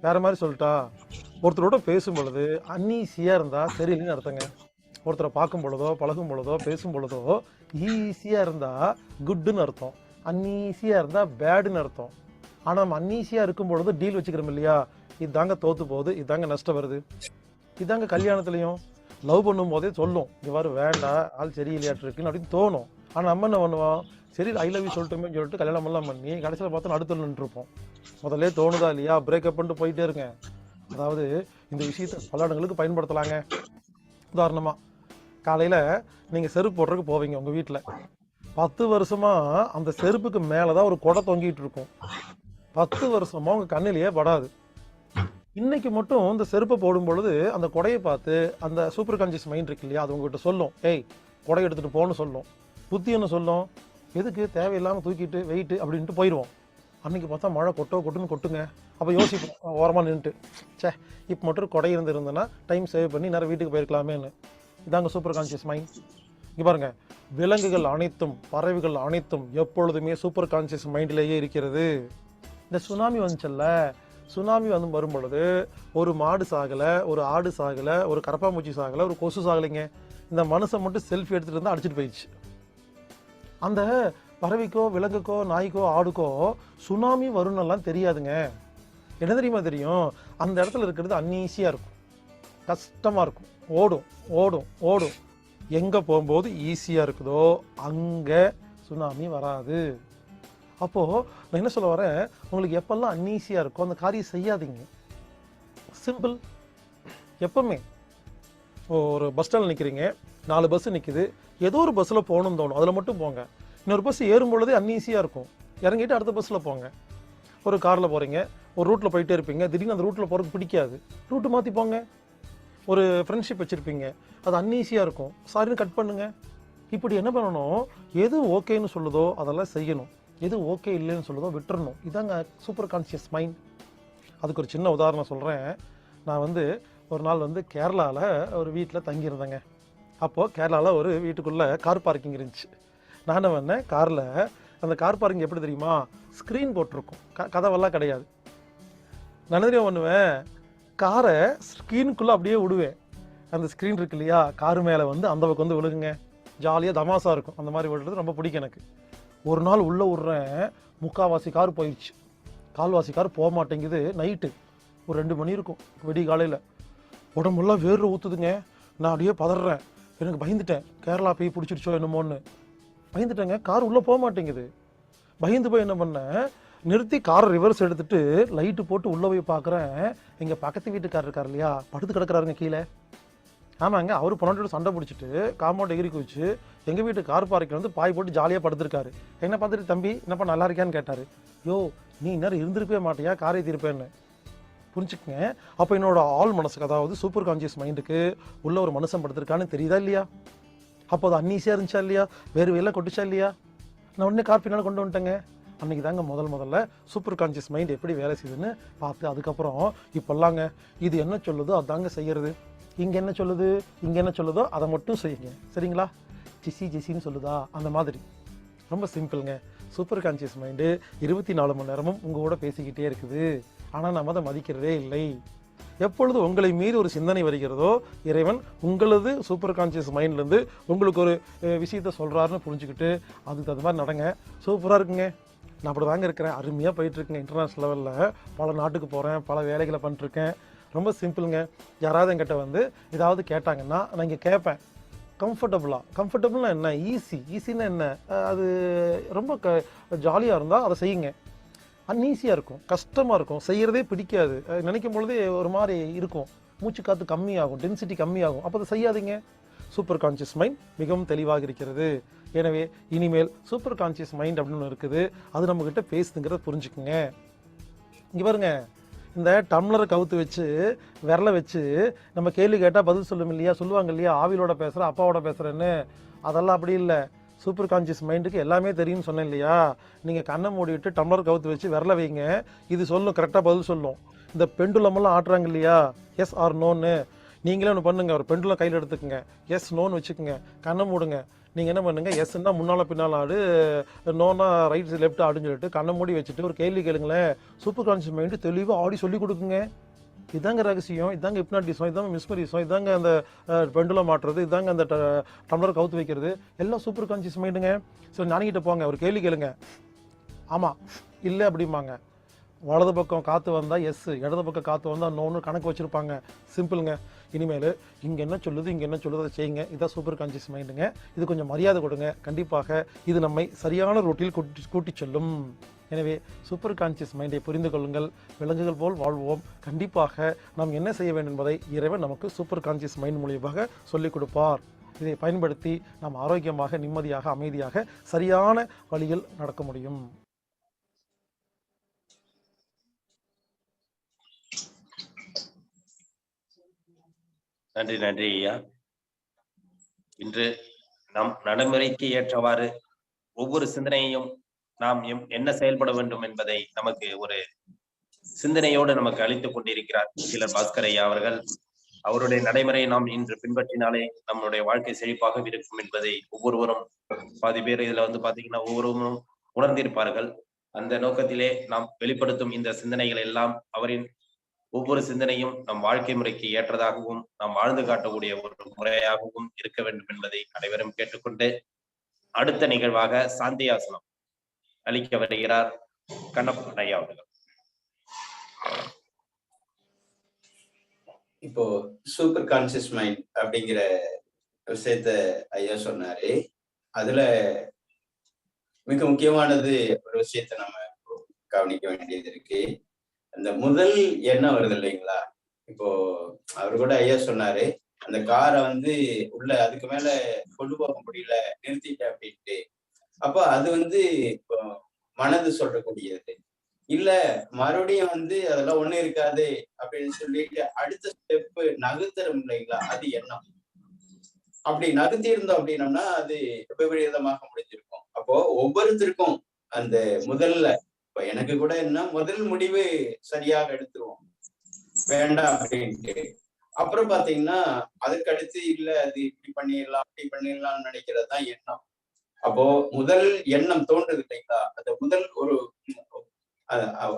வேற மாதிரி சொல்லிட்டா, ஒருத்தரோட பேசும் பொழுது அன்ஈஸியாக இருந்தால் சரியில்லைன்னு அர்த்தங்க. ஒருத்தரை பார்க்கும் பொழுதோ பழகும் பொழுதோ பேசும் பொழுதோ ஈஸியாக இருந்தால் குட்டுன்னு அர்த்தம், அன்ஈஸியாக இருந்தால் பேடுன்னு அர்த்தம். ஆனால் நம்ம அன்ஈஸியாக இருக்கும் பொழுது டீல் வச்சுக்கிறோம் இல்லையா, இதாங்க தோற்று போகுது, இதாங்க நஷ்டம் வருது. இதாங்க கல்யாணத்துலையும் லவ் பண்ணும் போதே சொல்லும், இவ்வாறு வேண்டாம், ஆள் சரியில்லையாட்டிருக்குன்னு அப்படின்னு தோணும். ஆனால் நம்ம என்ன பண்ணுவோம், சரி ஐ லவ் யூ சொல்லிட்டுமே சொல்லிட்டு கல்யாணம் எல்லாம் பண்ணி கடைசியில் பார்த்தா அடுத்து நின்றுருப்போம். முதல்ல தோணுதா இல்லையா, பிரேக்கப் பண்ணிட்டு போயிட்டே இருங்க. அதாவது இந்த விஷயத்தை பல இடங்களுக்கு பயன்படுத்தலாங்க. உதாரணமாக காலையில் நீங்கள் செருப்பு போடுறதுக்கு போவீங்க உங்கள் வீட்டில். 10 வருஷமாக அந்த செருப்புக்கு மேலே தான் ஒரு கொடை தொங்கிட்டு இருக்கும். 10 வருஷமாக உங்கள் கண்ணிலேயே படாது. இன்னைக்கு மட்டும் இந்த செருப்பை போடும் பொழுது அந்த கொடையை பார்த்து அந்த சூப்பர் கான்சியஸ் மைண்ட் இருக்கு இல்லையா, அது உங்ககிட்ட சொல்லும், ஏய் கொடை எடுத்துகிட்டு போன்னு சொல்லும். புத்தி என்ன சொல்லும், எதுக்கு தேவையில்லாமல் தூக்கிட்டு வெயிட்டு அப்படின்ட்டு போயிடுவோம். அன்றைக்கி பார்த்தா மழை கொட்டுன்னு கொட்டுங்க. அப்போ யோசிப்போம் ஓரமாக நின்றுட்டு, சே இப்போ மட்டும் கொடை இருந்ததுன்னா டைம் சேவ் பண்ணி நேரம் வீட்டுக்கு போயிருக்கலாமேன்னு. இதாங்க சூப்பர் கான்சியஸ் மைண்ட். இங்கே பாருங்கள், விலங்குகள் அனைத்தும் பறவைகள் அனைத்தும் எப்பொழுதுமே சூப்பர் கான்சியஸ் மைண்டிலேயே இருக்கிறது. இந்த சுனாமி வந்துச்சல்ல, சுனாமி வரும் பொழுது ஒரு மாடு சாகலை, ஒரு ஆடு சாகலை, ஒரு கரப்பாம்பூச்சி சாகலை, ஒரு கொசு சாகலைங்க. இந்த மனுஷன் மட்டும் செல்ஃபி எடுத்துகிட்டு இருந்தால் அடிச்சிட்டு போயிடுச்சு. அந்த பறவைக்கோ விலங்குக்கோ நாய்க்கோ ஆடுக்கோ சுனாமி வரும்னெல்லாம் தெரியாதுங்க. என்ன தெரியுமா தெரியும், அந்த இடத்துல இருக்கிறது அன்ஈஸியாக இருக்கும், கஷ்டமாக இருக்கும், ஓடும் ஓடும் ஓடும். எங்கே போகும்போது ஈஸியாக இருக்குதோ அங்கே சுனாமி வராது. அப்போது நான் என்ன சொல்ல வரேன், உங்களுக்கு எப்பெல்லாம் அன்ஈஸியாக இருக்கோ அந்த காரியம் செய்யாதீங்க. சிம்பிள். எப்பவுமே ஒரு பஸ் ஸ்டாண்டில் நிற்கிறீங்க, 4 பஸ்ஸு நிற்கிது, ஏதோ ஒரு பஸ்ஸில் போகணும்னு தோணும், அதில் மட்டும் போங்க. இன்னொரு பஸ் ஏறும் பொழுதே அன்ஈஸியாக இருக்கும், இறங்கிட்டு அடுத்த பஸ்ஸில் போங்க. ஒரு காரில் போகிறீங்க, ஒரு ரூட்டில் போயிட்டே இருப்பீங்க, திடீர்னு அந்த ரூட்டில் போகிறதுக்கு பிடிக்காது, ரூட்டு மாற்றி போங்க. ஒரு ஃப்ரெண்ட்ஷிப் வச்சுருப்பீங்க, அது அன்ஈஸியாக இருக்கும், சாரின்னு கட் பண்ணுங்கள். இப்படி என்ன பண்ணணும், எது ஓகேன்னு சொல்லுதோ அதெல்லாம் செய்யணும், எது ஓகே இல்லைன்னு சொல்லுதோ விட்டுறணும். இதாங்க சூப்பர் கான்சியஸ் மைண்ட். அதுக்கு ஒரு சின்ன உதாரணம் சொல்கிறேன். நான் ஒரு நாள் வந்து கேரளாவில் ஒரு வீட்டில் தங்கியிருந்தேங்க. அப்போது கேரளாவில் ஒரு வீட்டுக்குள்ளே கார் பார்க்கிங் இருந்துச்சு. நான் என்ன பண்ணேன், காரில் அந்த கார் பார்க்கிங் எப்படி தெரியுமா, ஸ்க்ரீன் போட்டிருக்கும், கதவெல்லாம் கிடையாது. நான் என்ன பண்ணுவேன், காரை ஸ்க்ரீனுக்குள்ளே அப்படியே விடுவேன். அந்த ஸ்க்ரீன் இருக்கு இல்லையா, காரு மேலே வந்து அந்த பக்கம் வந்து விழுகுங்க, ஜாலியாக தமாசா இருக்கும். அந்த மாதிரி விடுறது ரொம்ப பிடிக்கும் எனக்கு. ஒரு நாள் உள்ளே விட்றேன், முக்கால்வாசி கார் போயிடுச்சு, கால்வாசி கார் போக மாட்டேங்குது. நைட்டு ஒரு 2 மணி இருக்கும், விடிய காலையில். உடம்புலாம் வேர்வை ஊற்றுதுங்க. நான் அப்படியே பதறேன், எனக்கு பயந்துட்டேன், கேரளா போய் பிடிச்சிருச்சோ என்னமோன்னு பயந்துட்டேங்க. கார் உள்ளே போக மாட்டேங்குது. பயந்து போய் என்ன பண்ணேன், நிறுத்தி காரை ரிவர்ஸ் எடுத்துட்டு லைட்டு போட்டு உள்ளே போய் பார்க்குறேன். எங்கள் பக்கத்து வீட்டுக்காரர் இருக்கார் இல்லையா, படுத்து கிடக்குறாருங்க கீழே. ஆமாங்க, அவர் பொண்ணோட சண்டை பிடிச்சிட்டு காம்பவுண்ட் எகிரி குதிச்சு எங்கள் வீட்டு கார் பார்க்கில் வந்து பாய் போட்டு ஜாலியாக படுத்துருக்காரு. என்ன பார்த்துட்டு, தம்பி என்னப்பா நல்லா இருக்கியான்னு கேட்டார். யோ நீ இந்நேரம் இருந்திருப்பே மாட்டியா, காரை தீர்ப்பேன்னு. புரிஞ்சுக்குங்க. அப்போ என்னோட ஆள் மனசுக்கு, அதாவது சூப்பர் கான்சியஸ் மைண்டுக்கு உள்ள ஒரு மனுஷன் படுத்திருக்கான்னு தெரியுதா இல்லையா? அப்போ அது அன்னீசியாக இருந்துச்சா இல்லையா, வேறு வெயிலாம் கொட்டுச்சா இல்லையா? நான் உடனே கார் பின்னால் கொண்டு வந்துட்டேங்க. அன்றைக்கி தாங்க முதல்ல சூப்பர் கான்சியஸ் மைண்ட் எப்படி வேலை செய்யுதுன்னு பார்த்து, அதுக்கப்புறம் இப்போல்லாங்க இது என்ன சொல்லுதோ அதாங்க செய்கிறது. இங்கே என்ன சொல்லுது, இங்கே என்ன சொல்லுதோ அதை மட்டும் செய்யுங்க, சரிங்களா? ஜிசின்னு சொல்லுதா, அந்த மாதிரி. ரொம்ப சிம்பிளுங்க. சூப்பர் கான்சியஸ் மைண்டு 24 மணி நேரமும் உங்கள் கூட பேசிக்கிட்டே இருக்குது. ஆனால் நம்ம அதை மதிக்கிறதே இல்லை. எப்பொழுது உங்களை மீறி ஒரு சிந்தனை வருகிறதோ, இறைவன் உங்களது சூப்பர் கான்சியஸ் மைண்ட்லேருந்து உங்களுக்கு ஒரு விஷயத்த சொல்கிறாருன்னு புரிஞ்சுக்கிட்டு அதுக்கு அது மாதிரி நடங்க. சூப்பராக இருக்குங்க. நான் அப்படி தாங்க இருக்கிறேன், அருமையாக போயிட்டுருக்கேங்க. இன்டர்நேஷ்னல் லெவலில் பல நாட்டுக்கு போகிறேன், பல வேலைகளை பண்ணிட்டுருக்கேன். ரொம்ப சிம்பிளுங்க. யாராவது என்கிட்ட வந்து ஏதாவது கேட்டாங்கன்னா நான் இங்கே கேட்பேன் கம்ஃபர்டபுள்னா என்ன, ஈஸின்னா என்ன, அது ரொம்ப ஜாலியாக இருந்தால் அதை செய்யுங்க. அன்ஈஸியாக இருக்கும், கஷ்டமாக இருக்கும், செய்கிறதே பிடிக்காது, நினைக்கும் பொழுதே ஒரு மாதிரி இருக்கும், மூச்சு காற்று கம்மியாகும், டென்சிட்டி கம்மியாகும். அப்போ அதை செய்யாதீங்க. சூப்பர் கான்சியஸ் மைண்ட் மிகவும் தெளிவாக இருக்கிறது. எனவே இனிமேல் சூப்பர் கான்சியஸ் மைண்ட் அப்படின்னு ஒன்று இருக்குது, அது நம்மக்கிட்ட பேசுதுங்கிறத புரிஞ்சுக்குங்க. இங்கே பாருங்க, இந்த டம்ளரை கவுத்து வச்சு விரலை வச்சு நம்ம கேள்வி கேட்டால் பதில் சொல்லும் இல்லையா, சொல்லுவாங்க இல்லையா, ஆவிலோட பேசுகிறேன் அப்பாவோட பேசுகிறேன்னு. அதெல்லாம் அப்படி இல்லை. சூப்பர் கான்சியஸ் மைண்டுக்கு எல்லாமே தெரியும்னு சொன்னேன் இல்லையா. நீங்கள் கண்ணை மூடிவிட்டு டம்ளர் கவுத்து வச்சு விரலை வைங்க, இது சொல்லும், கரெக்டாக பதில் சொல்லும். இந்த பெண்டுலமெல்லாம் ஆட்டுறாங்க இல்லையா, எஸ் ஆர் நோன்னு, நீங்களே ஒன்று பண்ணுங்க, ஒரு பெண்டுலம் கையில் எடுத்துக்கோங்க, எஸ் நோன்னு வச்சுக்கோங்க, கண்ணை மூடுங்க. நீங்கள் என்ன பண்ணுங்க, எஸ்ன்னா முன்னால் பின்னால் ஆடு, நோனா ரைட் லெஃப்ட் ஆடுன்னு சொல்லிட்டு கண்ணை மூடி வச்சுட்டு ஒரு கேள்வி கேளுங்களேன். சூப்பர் கான்சியஸ் மைண்டு தெளிவாக ஆடி சொல்லி கொடுக்குங்க. இதாங்க ரகசியம், இதாங்க ஹிப்னாட்டிசம், இதாங்க மிஸ்மரிசம், இதாங்க அந்த பெண்டுலம் மாட்டுறது, இதாங்க அந்த டம்ளர் கவுத்து வைக்கிறது, எல்லாம் சூப்பர் கான்சியஸ் மைண்டுங்க. ஸோ ஞானிக்கிட்ட போங்க, ஒரு கேள்வி கேளுங்க, ஆமாம் இல்லை அப்படிம்பாங்க. வலது பக்கம் காற்று வந்தால் எஸ், இடது பக்கம் காற்று வந்தால் நோன்னு கணக்கு வச்சுருப்பாங்க. சிம்பிளுங்க. இனிமேல் இங்கே என்ன சொல்லுது, இங்கே என்ன சொல்லுது, அதை செய்யுங்க. இதான் சூப்பர் கான்சியஸ் மைண்டுங்க. இது கொஞ்சம் மரியாதை கொடுங்க. கண்டிப்பாக இது நம்மை சரியான ரூட்டில் கூட்டி செல்லும். எனவே சூப்பர் கான்சியஸ் மைண்டை புரிந்து கொள்ளுங்கள். விலங்குகள் போல் வாழ்வோம். கண்டிப்பாக நாம் என்ன செய்ய வேண்டும் என்பதை இறைவன் நமக்கு சூப்பர் கான்சியஸ் மைண்ட் மூலியமாக சொல்லிக் கொடுப்பார். இதை பயன்படுத்தி நாம் ஆரோக்கியமாக, நிம்மதியாக, அமைதியாக, சரியான வழியில் நடக்க முடியும். நன்றி ஐயா. இன்று நம் நடைமுறைக்கு ஏற்றவாறு ஒவ்வொரு சிந்தனையையும் நாம் என்ன செயல்பட வேண்டும் என்பதை நமக்கு ஒரு சிந்தனையோடு நமக்கு அளித்துக் கொண்டிருக்கிறார் சிலர் பாஸ்கர் ஐயா அவர்கள். அவருடைய நடைமுறையை நாம் இன்று பின்பற்றினாலே நம்மளுடைய வாழ்க்கை செழிப்பாக இருக்கும் என்பதை ஒவ்வொருவரும், பாதி பேர் இதுல வந்து பாத்தீங்கன்னா ஒவ்வொருவரும் உணர்ந்திருப்பார்கள். அந்த நோக்கத்திலே நாம் வெளிப்படுத்தும் இந்த சிந்தனைகள் எல்லாம் அவரின் ஒவ்வொரு சிந்தனையும் நம் வாழ்க்கை முறைக்கு ஏற்றதாகவும் நாம் வாழ்ந்து காட்டக்கூடிய ஒரு முறையாகவும் இருக்க வேண்டும் என்பதை அனைவரும் கேட்டுக்கொண்டு, அடுத்த நிகழ்வாக சாந்தியாசனம் அளிக்க வருகிறார் கண்ணப்பன் ஐயா அவர்கள். இப்போ சூப்பர் கான்சியஸ் மைண்ட் அப்படிங்கிற விஷயத்த ஐயா சொன்னாரு. அதுல மிக முக்கியமானது ஒரு விஷயத்த நம்ம கவனிக்க வேண்டியது இருக்கு. அந்த முதல் எண்ணம் வருது இல்லைங்களா, இப்போ அவரு கூட ஐயா சொன்னாரு, அந்த காரை வந்து உள்ள அதுக்கு மேல கொண்டு போக முடியல, நிறுத்திட்டேன் அப்படின்ட்டு. அப்ப அது வந்து இப்போ மனது சொல்லக்கூடியது இல்ல, மறுபடியும் வந்து அதெல்லாம் ஒண்ணு இருக்காது அப்படின்னு சொல்லிட்டு அடுத்த ஸ்டெப் நகர்த்தரும் இல்லைங்களா, அது எண்ணம். அப்படி நகர்த்தி இருந்தோம் அப்படின்னோம்னா அது விபரீதமாக முடிஞ்சிருக்கும். அப்போ ஒவ்வொருத்தருக்கும் அந்த முதல்ல, இப்ப எனக்கு கூட என்ன முதல் முடிவு சரியாக எடுத்துருவோம் வேண்டாம் அப்படின்ட்டு. அப்புறம் பாத்தீங்கன்னா அதுக்கு அடுத்து இல்ல அது இப்படி பண்ணிடலாம் அப்படி பண்ணிடலாம்னு நினைக்கிறது தான் எண்ணம். அப்போ முதல் எண்ணம் தோன்றுது இல்லைங்களா, அந்த முதல் ஒரு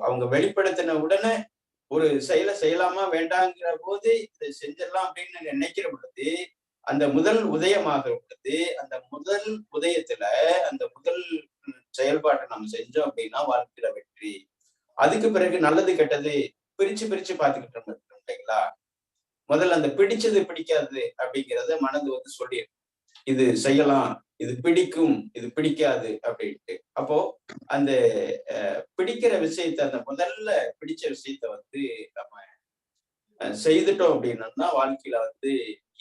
அவங்க வெளிப்படுத்தின உடனே ஒரு செயலை செய்யலாமா வேண்டாங்கிற போது இதை செஞ்சிடலாம் அப்படின்னு நினைக்கிற பொழுது, அந்த முதல் உதயமாக பொழுது, அந்த முதல் உதயத்துல அந்த முதல் செயல்பாட்டை நம்ம செஞ்சோம் அப்படின்னா வாழ்க்கையில வெற்றி. அதுக்கு பிறகு நல்லது கெட்டது பிரிச்சு பிரிச்சு பார்த்துக்கிட்டு இருந்தோம் இல்லைங்களா. முதல்ல அந்த பிடிச்சது பிடிக்காது அப்படிங்கிறத மனது வந்து சொல்லிடும், இது செய்யலாம், இது பிடிக்கும், இது பிடிக்காது அப்படின்ட்டு. அப்போ அந்த பிடிக்கிற விஷயத்த, அந்த முதல்ல பிடிச்ச விஷயத்த வந்து நம்ம செய்துட்டோம் அப்படின்னா வாழ்க்கையில வந்து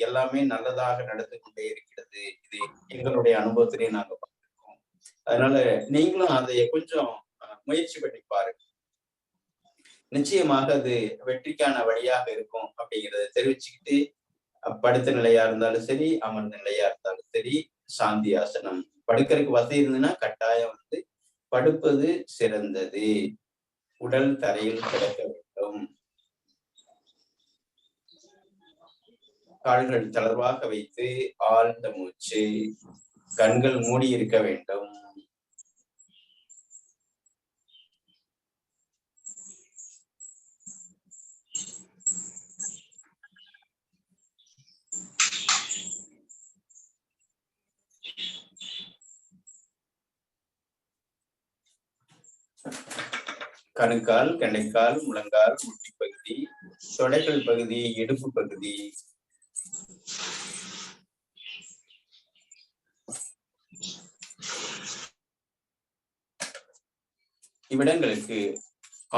எல்லாமே நல்லதாக நடந்து கொண்டே இருக்கிறது. இது எங்களுடைய அனுபவத்திலேயே நாங்க பார்த்திருக்கோம். அதனால நீங்களும் அதை கொஞ்சம் முயற்சி பண்ணி பாருங்க. நிச்சயமாக அது வெற்றிக்கான வழியாக இருக்கும் அப்படிங்கிறத தெரிவிச்சுக்கிட்டு, படுத்த நிலையா இருந்தாலும் சரி, அமர்ந்த நிலையா இருந்தாலும் சரி, சாந்தி ஆசனம். படுக்கிறதுக்கு வசதி இருந்ததுன்னா கட்டாயம் வந்து படுப்பது சிறந்தது. உடல் தரையில் கிடக்க வேண்டும். கால்கள் தளர்வாக வைத்து ஆழ்ந்த மூச்சு, கண்கள் மூடி இருக்க வேண்டும். கணுக்கால், கணைக்கால், முழங்கால், முட்டி பகுதி, தொடைகள் பகுதி, இடுப்பு பகுதி, இவ்விடங்களுக்கு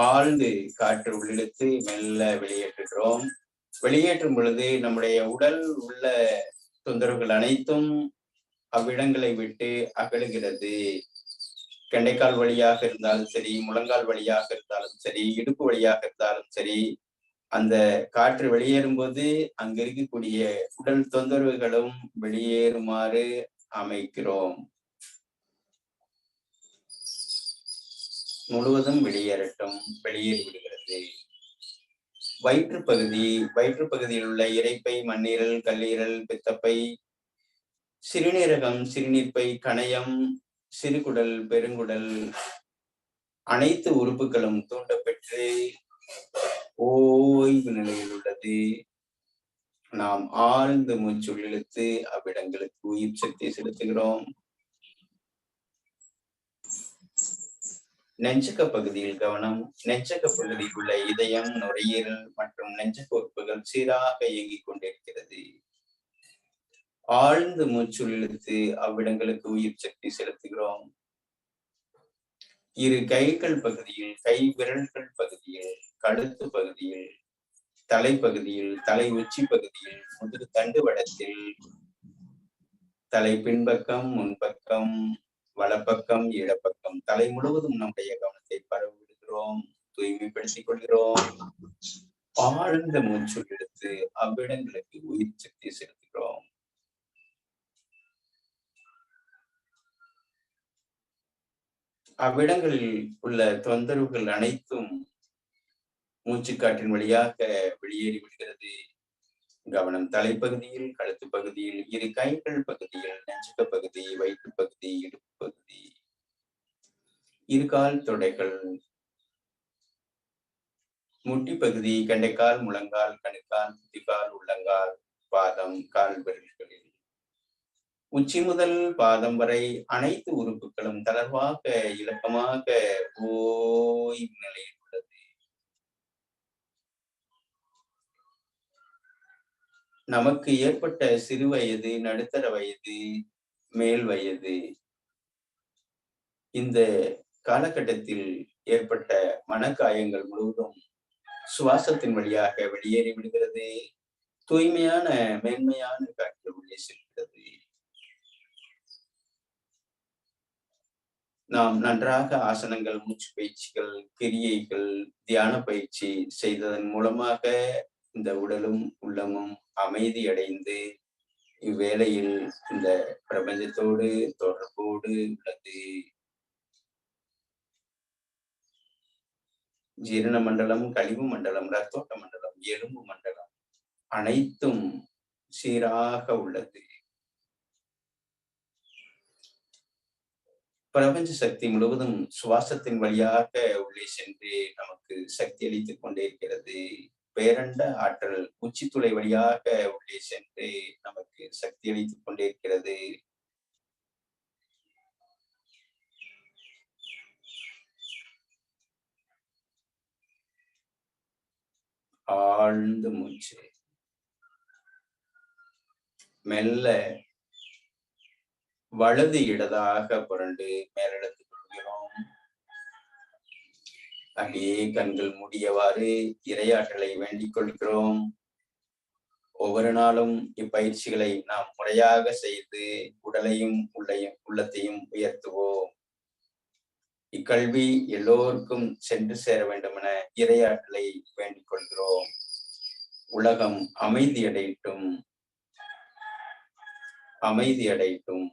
ஆழ்ந்து காற்று உள்ளிழுத்து மெல்ல வெளியேற்றுகிறோம். வெளியேற்றும் பொழுது நம்முடைய உடல் உள்ள தொந்தரவுகள் அனைத்தும் அவ்விடங்களை விட்டு அகலுகிறது. கெண்டைக்கால் வழியாக இருந்தாலும் சரி, முழங்கால் வழியாக இருந்தாலும் சரி, இடுப்பு வழியாக இருந்தாலும் சரி, அந்த காற்று வெளியேறும் போது அங்க இருக்கக்கூடிய உடல் தொந்தரவுகளும் வெளியேறுமாறு அமைக்கிறோம். முழுவதும் வெளியேறட்டும். வெளியேறி விடுகிறது. வயிற்று பகுதியில் உள்ள இரைப்பை, மண்ணீரல், கல்லீரல், பித்தப்பை, சிறுநீரகம், சிறுநீர்ப்பை, கணையம், சிறுகுடல், பெருங்குடல் அனைத்து உறுப்புகளும் தூண்டப்பெற்று ஓய்வு நிலையில் உள்ளது. நாம் ஆழ்ந்து மூச்சு இழுத்து அவ்விடங்களுக்கு உயிர் சக்தி செலுத்துகிறோம். நெஞ்சக பகுதியில் கவனம். நெஞ்சக பகுதியில் உள்ள இதயம், நுரையீரல் மற்றும் நெஞ்சக உறுப்புகள் சீராக இயங்கிக் கொண்டிருக்கிறது. ஆழ்ந்து மூச்சு இழுத்து அவ்விடங்களுக்கு உயிர் சக்தி செலுத்துகிறோம். இரு கைகள் பகுதியில், கை விரல்கள் பகுதியில், கழுத்து பகுதியில், தலைப்பகுதியில், தலை உச்சி பகுதியில், முதுகு தண்டு வடத்தில், தலை பின்பக்கம், முன்பக்கம், வலப்பக்கம், இடப்பக்கம், தலை முழுவதும் நம்முடைய கவனத்தை பரவி விடுகிறோம். தூய்மைப்படுத்திக் கொள்கிறோம். ஆழ்ந்த மூச்சு எடுத்து அவ்விடங்களுக்கு உயிர் சக்தி செலுத்துகிறோம். அவ்விடங்களில் உள்ள தொந்தரவுகள் அனைத்தும் மூச்சுக்காற்றின் வழியாக வெளியேறி விடுகிறது. கவனம் தலைப்பகுதியில், கழுத்து பகுதியில், இரு கைகள் பகுதியில், நெஞ்சக பகுதி, வயிற்று பகுதி, இடுப்பு பகுதி, இரு கால் தொடைகள், முட்டி பகுதி, கண்டைக்கால், முழங்கால், கணுக்கால், குதிகால், உள்ளங்கால், பாதம், கால் விரல்களில் உச்சி முதல் பாதம் வரை அனைத்து உறுப்புகளும் தளர்வாக இலக்கமாக ஓய்வு நிலையில் உள்ளது. நமக்கு ஏற்பட்ட சிறு வயது, நடுத்தர வயது, மேல் வயது, இந்த காலகட்டத்தில் ஏற்பட்ட மனக்காயங்கள் முழுவதும் சுவாசத்தின் வழியாக வெளியேறி விடுகிறது. தூய்மையான மேன்மையான காற்று உள்ளே செல்கிறது. நாம் நன்றாக ஆசனங்கள், மூச்சு பயிற்சிகள், கிரியைகள், தியான பயிற்சி செய்ததன் மூலமாக இந்த உடலும் உள்ளமும் அமைதி அடைந்து இவ்வேளையில் இந்த பிரபஞ்சத்தோடு தொடர்போடு உள்ளது. ஜீரண மண்டலம், கழிவு மண்டலம், ரத்தோட்ட மண்டலம், எலும்பு மண்டலம் அனைத்தும் சீராக உள்ளது. பிரபஞ்ச சக்தி முழுவதும் சுவாசத்தின் வழியாக உள்ளே சென்று நமக்கு சக்தி அளித்துக் கொண்டே இருக்கிறது. பேரண்ட ஆற்றல் உச்சித்துளை வழியாக உள்ளே சென்று நமக்கு சக்தி அளித்துக் கொண்டே இருக்கிறது. ஆழ்ந்த மூச்சு. மெல்ல வலது இடதாக புரண்டு மேலெழுத்துக் கொள்கிறோம். அப்படியே கண்கள் மூடியவாறு இறையாற்றலை வேண்டிக் கொள்கிறோம். ஒவ்வொரு நாளும் இப்பயிற்சிகளை நாம் முறையாக செய்து உடலையும் உள்ளத்தையும் உயர்த்துவோம். இக்கல்வி எல்லோருக்கும் சென்று சேர வேண்டும் என இறையாற்றலை வேண்டிக் கொள்கிறோம். உலகம் அமைதியடையட்டும், அமைதியடையட்டும்.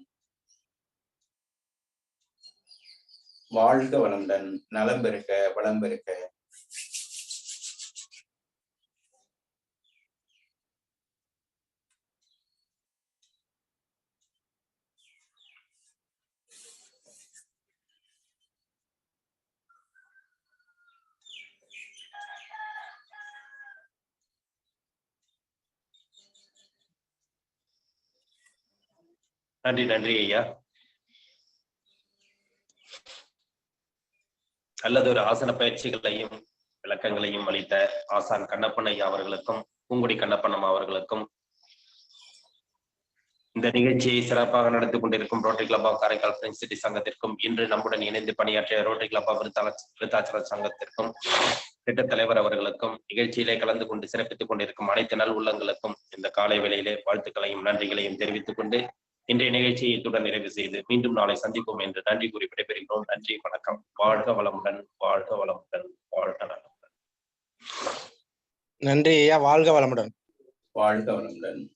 வாழ்க வளமுடன், நலம் பெருக, வளம் பெருக. நன்றி நன்றி ஐயா. நல்லதொரு ஆசன பயிற்சிகளையும் விளக்கங்களையும் அளித்த ஆசான் கண்ணப்பன் ஐயா அவர்களுக்கும் பூங்குடி கண்ணப்பண்ணம் அவர்களுக்கும், இந்த நிகழ்ச்சியை சிறப்பாக நடத்தி கொண்டிருக்கும் rotary club of Karaikal French city சங்கத்திற்கும், இன்று நம்முடன் இணைந்து பணியாற்றிய ரோட்டரி கிளப் ஆஃப் விருத்தாச்சல சங்கத்திற்கும் திட்ட தலைவர் அவர்களுக்கும், நிகழ்ச்சியிலே கலந்து கொண்டு சிறப்பித்துக் கொண்டிருக்கும் அனைத்து நல் உள்ளங்களுக்கும் இந்த காலை வேளையிலே வாழ்த்துக்களையும் நன்றிகளையும் தெரிவித்துக் கொண்டு இன்றைய நிகழ்ச்சியை இத்துடன் நிறைவு செய்து மீண்டும் நாளை சந்திப்போம் என்று நன்றி கூறி விடைபெறுகிறோம். நன்றி, வணக்கம். வாழ்க வளமுடன், வாழ்க வளமுடன், வாழ்க நலமுடன். நன்றி ஐயா. வாழ்க வளமுடன். வாழ்க வளமுடன்.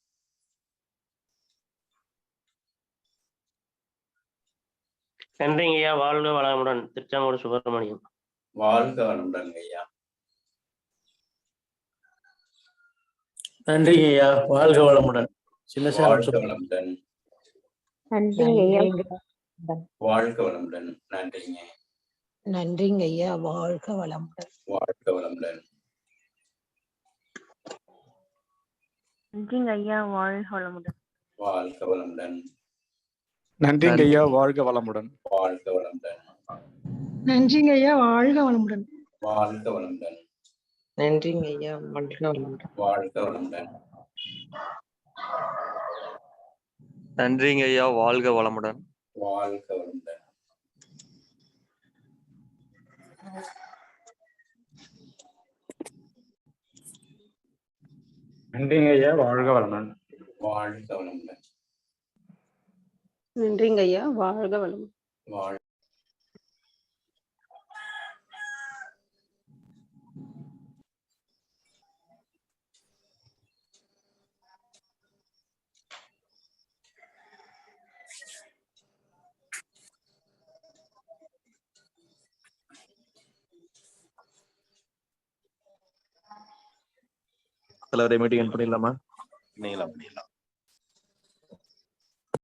நன்றிங்க ஐயா. வாழ்க வளமுடன். திருச்சாங்கோடு சுப்பிரமணியம். வாழ்க வளமுடன் ஐயா. நன்றிங்க ஐயா. வாழ்க வளமுடன். வாழ்க வளமுடன். நன்றிங்க ஐயா. வாழ்க வளமுடன். நன்றிங்க. நன்றிங்க ஐயா. வாழ்க வளமுடன். வாழ்க வளமுடன். நன்றிங்க ஐயா. வாழ்க வளமுடன். வாழ்க வளமுடன். நன்றிங்க ஐயா. வாழ்க வளமுடன். வாழ்க வளமுடன். நன்றிங்க ஐயா. வாழ்க வளமுடன். வாழ்க வளமுடன். நன்றிங்க ஐயா. வாழ்க வளமுடன். வாழ்க வளமுடன். நன்றிங்க ஐயா. வாழ்க வளமுடன். வாழ்க வளமுடன். நன்றிங்க ஐயா. வாழ்க வளமுடன். வாழ்க வளமுடன். நன்றிங்க ஐயா. வாழ்க வளமுடன். வாழ் தலைவரை மீட்டிங் பண்ணிடலாமா? நீளம்